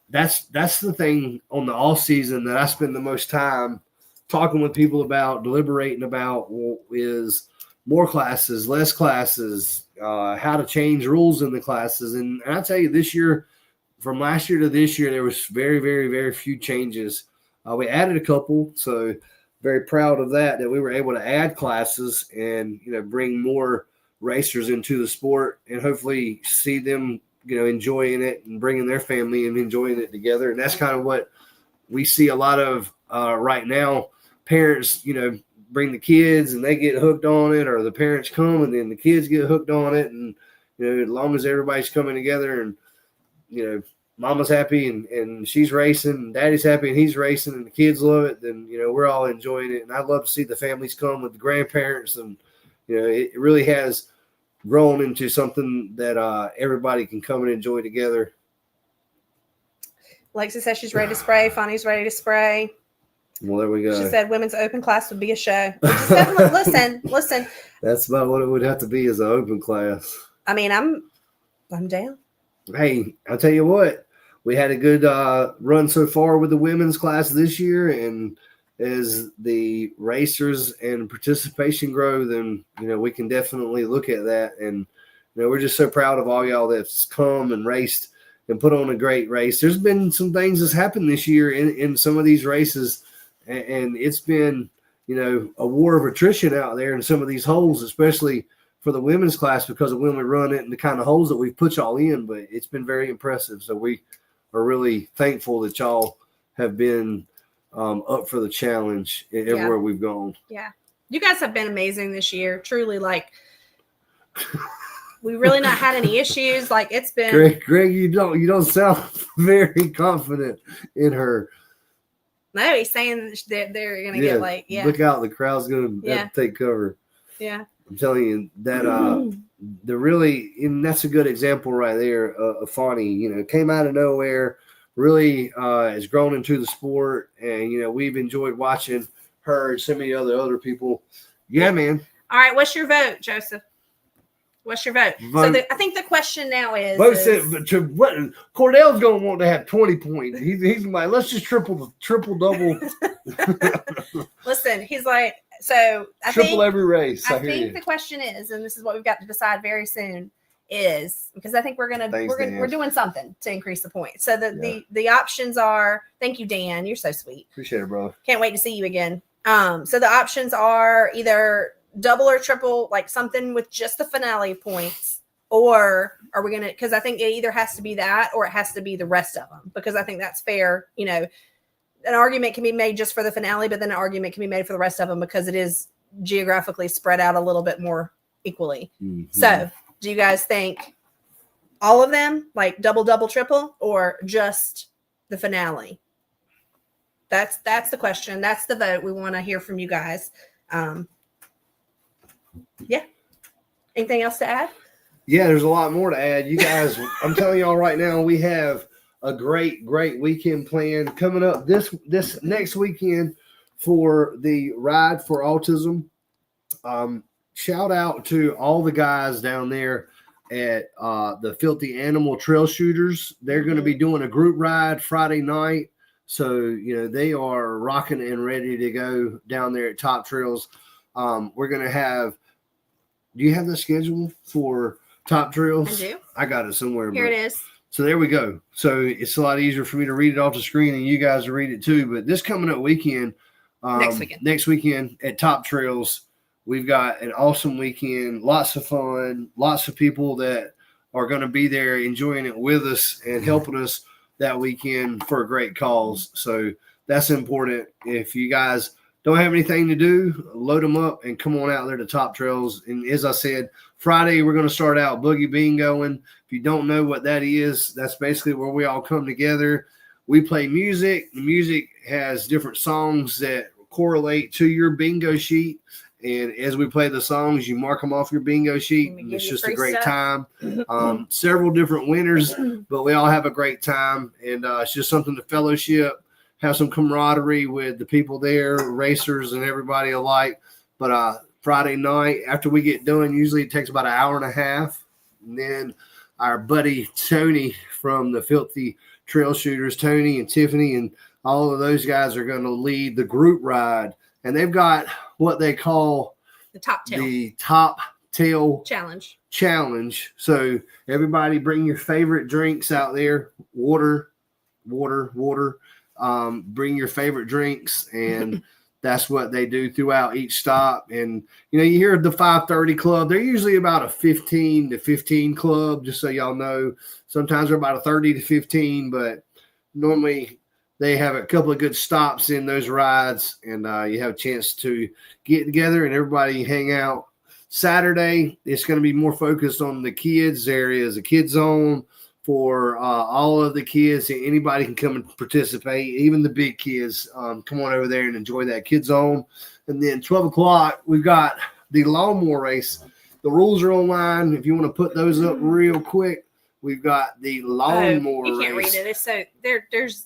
that's the thing on the off season that I spend the most time talking with people about, deliberating about is more classes, less classes, how to change rules in the classes. And I tell you, this year, from last year to this year, there was very, very, very few changes. We added a couple, so very proud of that we were able to add classes and, bring more racers into the sport and hopefully see them, enjoying it and bringing their family and enjoying it together. And that's kind of what we see a lot of right now. Parents, bring the kids and they get hooked on it, or the parents come and then the kids get hooked on it. And, as long as everybody's coming together and, mama's happy and she's racing and daddy's happy and he's racing and the kids love it, then, we're all enjoying it. And I'd love to see the families come with the grandparents and, it really has grown into something that everybody can come and enjoy together. Lexi says she's ready to spray. Fonny's ready to spray. Well, there we go. She said women's open class would be a show. Which is definitely, listen. That's about what it would have to be as an open class. I mean, I'm down. Hey, I'll tell you what. We had a good run so far with the women's class this year, and as the racers and participation grow, then we can definitely look at that. And we're just so proud of all y'all that's come and raced and put on a great race. There's been some things that's happened this year in some of these races, and it's been a war of attrition out there in some of these holes, especially for the women's class because of when we run it and the kind of holes that we've put y'all in. But it's been very impressive. So we are really thankful that y'all have been up for the challenge everywhere we've gone. Yeah. You guys have been amazing this year. Truly, we really not had any issues. Like, it's been Greg, you don't sound very confident in her. No, he's saying that they're gonna get Look out, the crowd's gonna have to take cover. Yeah. I'm telling you that and that's a good example right there of Fawny, came out of nowhere, really has grown into the sport, and we've enjoyed watching her and so many other people. Yeah, man. All right, what's your vote, Joseph? What's your vote? So I think the question now is what Cordell's gonna want to have 20 points. He's like, let's just triple double. Listen, he's like, so I triple think every race. I think the question is, and this is what we've got to decide very soon, is because I think we're doing something to increase the points. So the options are, thank you, Dan. You're so sweet. Appreciate it, bro. Can't wait to see you again. So the options are either double or triple, like something with just the finale points, or are we gonna, because I think it either has to be that or it has to be the rest of them, because I think that's fair. An argument can be made just for the finale, but then an argument can be made for the rest of them because it is geographically spread out a little bit more equally. Mm-hmm. So do you guys think all of them, like double, triple, or just the finale? That's the question. That's the vote. We want to hear from you guys. Yeah. Anything else to add? Yeah, there's a lot more to add. You guys, I'm telling y'all right now, we have a great weekend plan coming up this next weekend for the Ride for Autism. Shout out to all the guys down there at the Filthy Animal Trail Shooters. They're going to be doing a group ride Friday night. So, they are rocking and ready to go down there at Top Trails. We're going to have, do you have the schedule for Top Trails? I do. I got it somewhere. Here it is. So there we go. So it's a lot easier for me to read it off the screen and you guys to read it too. But this coming up weekend, next weekend at Top Trails, we've got an awesome weekend, lots of fun, lots of people that are going to be there enjoying it with us and helping us that weekend for a great cause. So that's important. If you guys don't have anything to do, load them up and come on out there to Top Trails. And as I said, Friday, we're going to start out Boogie Bingoing. If you don't know what that is, that's basically where we all come together. We play music. The music has different songs that correlate to your bingo sheet. And as we play the songs, you mark them off your bingo sheet. And it's just a great time. Several different winners, but we all have a great time. And it's just something to fellowship, have some camaraderie with the people there, racers and everybody alike. But Friday night, after we get done, usually it takes about an hour and a half. And then our buddy Tony from the Filthy Trail Shooters, Tony and Tiffany and all of those guys are going to lead the group ride. And they've got what they call the Top Tail Challenge. So everybody bring your favorite drinks out there. Water. Bring your favorite drinks, and that's what they do throughout each stop. And, you hear the 530 club. They're usually about a 15 to 15 club, just so y'all know. Sometimes they're about a 30 to 15, but normally they have a couple of good stops in those rides, and you have a chance to get together and everybody hang out. Saturday, it's going to be more focused on the kids. There is a kids zone for all of the kids. Anybody can come and participate, even the big kids. Come on over there and enjoy that kids zone. And then 12 o'clock, we've got the lawnmower race. The rules are online. If you want to put those up real quick, we've got the lawnmower race. You can't read it. It's so there's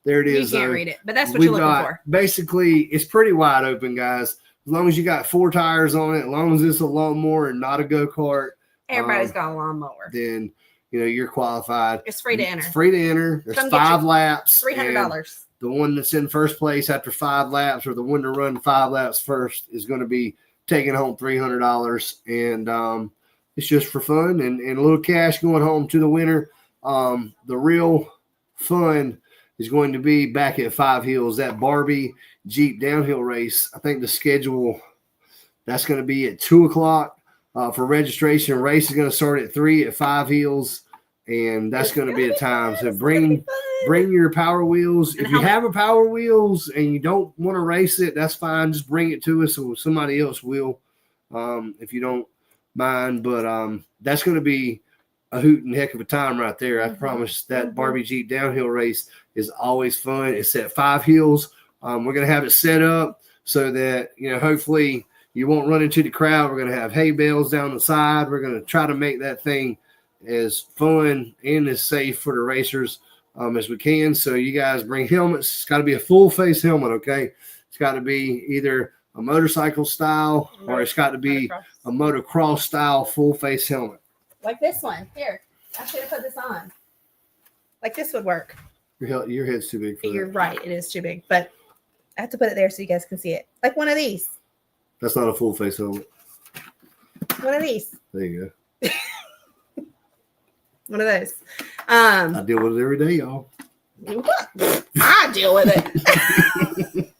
There it You is. can't though. read it, but that's what We've you're looking got for. basically it's pretty wide open, guys. As long as you got 4 tires on it, as long as it's a lawnmower and not a go-kart, Everybody's got a lawnmower. then you're qualified. It's free to enter. It's free to enter. There's Come get 5 laps. $300. The one that's in first place after 5 laps, or the one to run 5 laps first, is going to be taking home $300, and it's just for fun and a little cash going home to the winner. The real fun is going to be back at Five Hills, that Barbie Jeep downhill race. I think the schedule, that's going to be at 2:00 for registration. Race is going to start at 3 at Five Hills, and that's going to be the time. So bring your Power Wheels. If you have a Power Wheels and you don't want to race it, that's fine. Just bring it to us, or somebody else will, if you don't mind. But that's going to be a hoot and heck of a time right there. I promise. That Barbie Jeep downhill race is always fun. It's at Five Hills. We're going to have it set up so that, hopefully you won't run into the crowd. We're going to have hay bales down the side. We're going to try to make that thing as fun and as safe for the racers as we can. So you guys bring helmets. It's got to be a full face helmet, okay? It's got to be either a motorcycle style or it's got to be a motocross style full face helmet. Like this one. Here, I should have put this on. Like this would work. Your head's too big for that. You're right. It is too big, but I have to put it there so you guys can see it. Like one of these. That's not a full face helmet. One of these. There you go. One of those. I deal with it every day, y'all. I deal with it.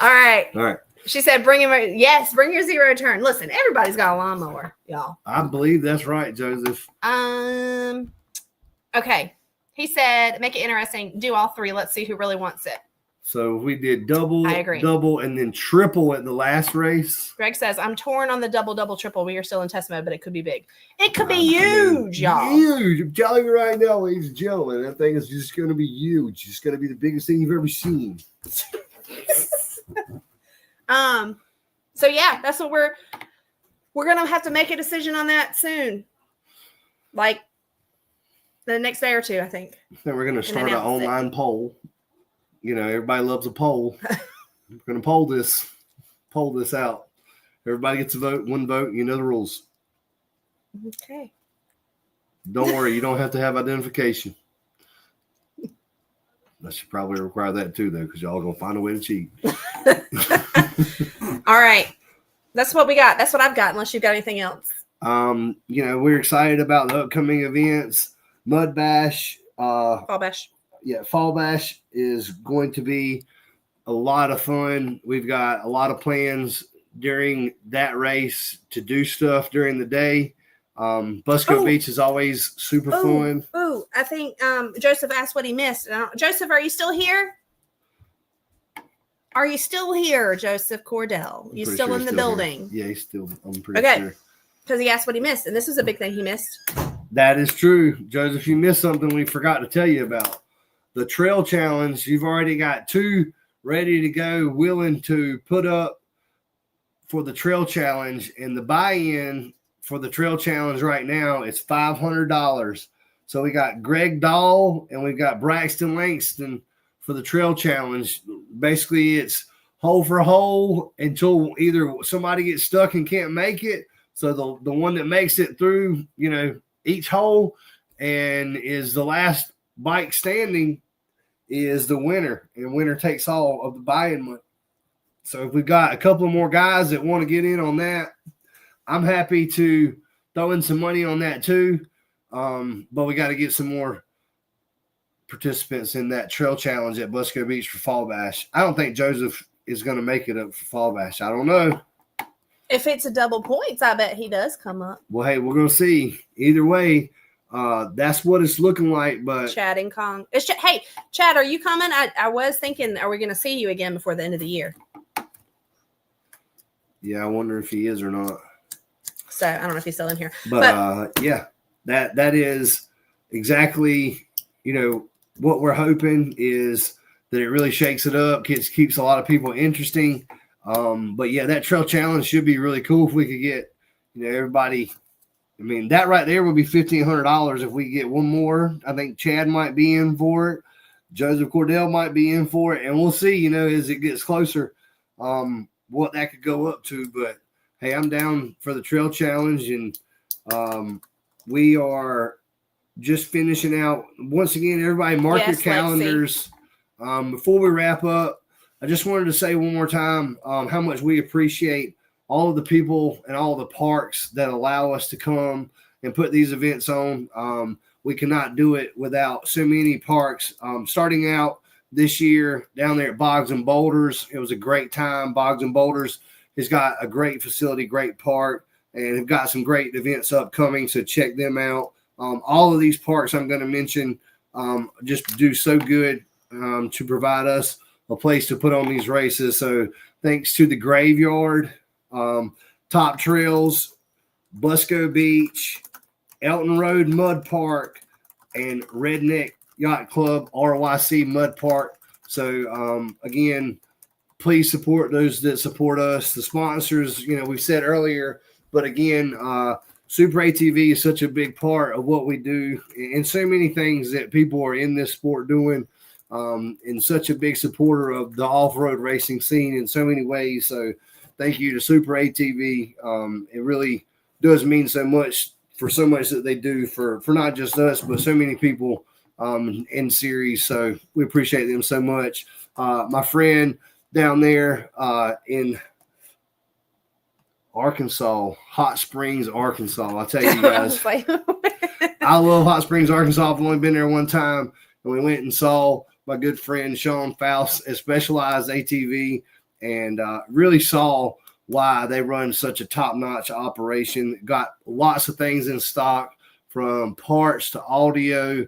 All right. All right. She said, bring your zero turn. Listen, everybody's got a lawnmower, y'all. I believe that's right, Joseph. Okay. He said, make it interesting. Do all 3. Let's see who really wants it. So we did double, I agree. double, and then triple at the last race. Greg says, I'm torn on the double, triple. We are still in test mode, but it could be big. It could be huge, y'all. Huge. I'm telling you right now, ladies and gentlemen, that thing is just going to be huge. It's going to be the biggest thing you've ever seen. So yeah, that's what we're going to have to make a decision on that soon. Like the next day or 2, I think. Then we're going to start an online poll. Everybody loves a poll. We're going to poll this out. Everybody gets a vote, 1 vote. You know the rules. Okay. Don't worry. You don't have to have identification. I should probably require that too, though, because y'all are going to find a way to cheat. All right. That's what we got. That's what I've got, unless you've got anything else. We're excited about the upcoming events. Mud Bash. Fall Bash. Yeah, Fall Bash is going to be a lot of fun. We've got a lot of plans during that race to do stuff during the day. Busco Beach is always super fun. Ooh, I think Joseph asked what he missed. Joseph, are you still here? Are you still here, Joseph Cordell? You still in the building? Here. Yeah, he's still. I'm pretty sure. Because he asked what he missed, and this is a big thing he missed. That is true. Joseph, you missed something we forgot to tell you about. The trail challenge, you've already got 2 ready to go, willing to put up for the trail challenge, and the buy-in for the trail challenge right now is $500. So we got Greg Dahl and we've got Braxton Langston for the trail challenge. Basically, it's hole for hole until either somebody gets stuck and can't make it. So the one that makes it through, each hole and is the last bike standing is the winner, and winner takes all of the buy-in money. So if we've got a couple of more guys that want to get in on that, I'm happy to throw in some money on that too. But we got to get some more participants in that trail challenge at Busco Beach for Fall Bash. I don't think Joseph is going to make it up for Fall Bash. I don't know. If it's a double points, I bet he does come up. Well, hey, we're going to see. Either way, that's what it's looking like. But Chad and Kong. Hey, Chad, are you coming? I was thinking, are we going to see you again before the end of the year? Yeah, I wonder if he is or not. So I don't know if he's still in here. But yeah, that is exactly, what we're hoping is that it really shakes it up, keeps a lot of people interesting. But yeah, that trail challenge should be really cool if we could get, everybody. I mean, that right there would be $1,500 if we get one more. I think Chad might be in for it. Joseph Cordell might be in for it, and we'll see, as it gets closer, what that could go up to. But hey, I'm down for the trail challenge, and we are just finishing out. Once again, everybody mark your calendars. Before we wrap up, I just wanted to say one more time how much we appreciate all of the people and all the parks that allow us to come and put these events on. We cannot do it without so many parks. Starting out this year down there at Boggs and Boulders, it was a great time. Boggs and Boulders has got a great facility, great park, and have got some great events upcoming, so check them out. All of these parks I'm going to mention just do so good to provide us a place to put on these races. So thanks to the Graveyard, Top Trails, Busco Beach, Elton Road Mud Park, and Redneck Yacht Club RYC Mud Park. So again, please support those that support us. The sponsors, we've said earlier, but again, Super ATV is such a big part of what we do, and so many things that people are in this sport doing, and such a big supporter of the off-road racing scene in so many ways. So thank you to Super ATV. It really does mean so much for so much that they do for not just us, but so many people in series. So we appreciate them so much. My friend down there in Arkansas, Hot Springs, Arkansas. I'll tell you guys, I love Hot Springs, Arkansas. I've only been there one time, and we went and saw my good friend Sean Faust at Specialized ATV, and really saw why they run such a top-notch operation. Got lots of things in stock, from parts to audio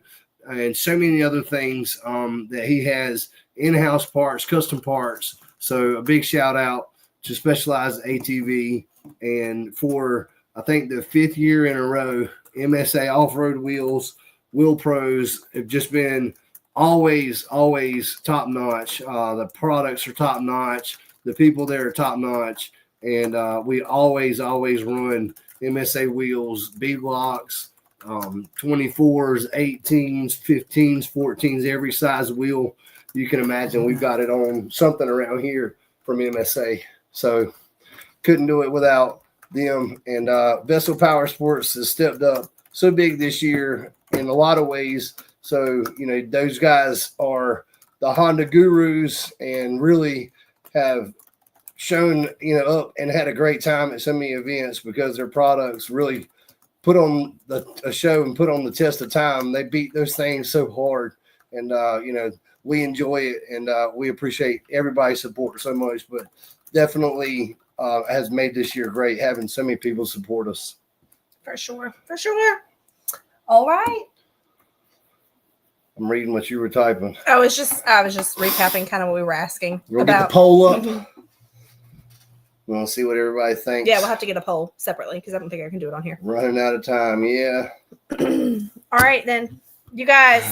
and so many other things that he has, in-house parts, custom parts. So a big shout out to Specialized ATV. And for, I think, the 5th year in a row, MSA Off-Road Wheels, Wheel Pros have just been always top-notch. The products are top-notch. The people there are top-notch. And we always run MSA wheels, B-blocks, 24s, 18s, 15s, 14s, every size wheel you can imagine. We've got it on something around here from MSA. So couldn't do it without them. And Vessel Power Sports has stepped up so big this year in a lot of ways. So, those guys are the Honda gurus and really have shown, up and had a great time at so many events because their products really put on a show and put on the test of time. They beat those things so hard, and, we enjoy it, and we appreciate everybody's support so much, but definitely has made this year great having so many people support us. For sure. All right. I'm reading what you were typing. I was just recapping kind of what we were asking We'll about. get the poll up. We want to see what everybody thinks. Yeah, we'll have to get a poll separately because I don't think I can do it on here. Running out of time. Yeah. All right, then. You guys,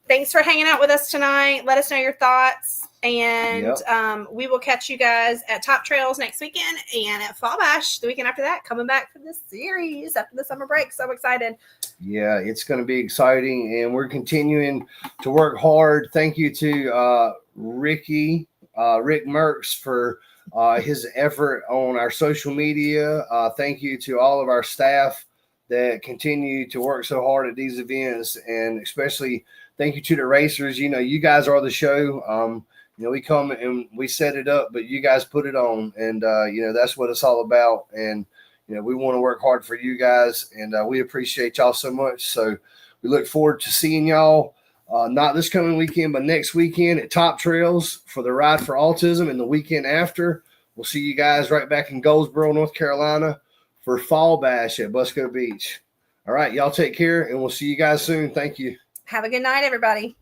thanks for hanging out with us tonight. Let us know your thoughts. And we will catch you guys at Top Trails next weekend and at Fall Bash the weekend after that, coming back for this series after the summer break. So excited. Yeah, it's going to be exciting, and we're continuing to work hard. Thank you to Rick Merckx, for his effort on our social media. Thank you to all of our staff that continue to work so hard at these events, and especially thank you to the racers. You guys are the show. We come and we set it up, but you guys put it on, and that's what it's all about. And we want to work hard for you guys, and we appreciate y'all so much. So we look forward to seeing y'all not this coming weekend, but next weekend at Top Trails for the Ride for Autism, and the weekend after we'll see you guys right back in Goldsboro, North Carolina, for Fall Bash at Busco Beach. All right, y'all take care, and we'll see you guys soon. Thank you. Have a good night, everybody.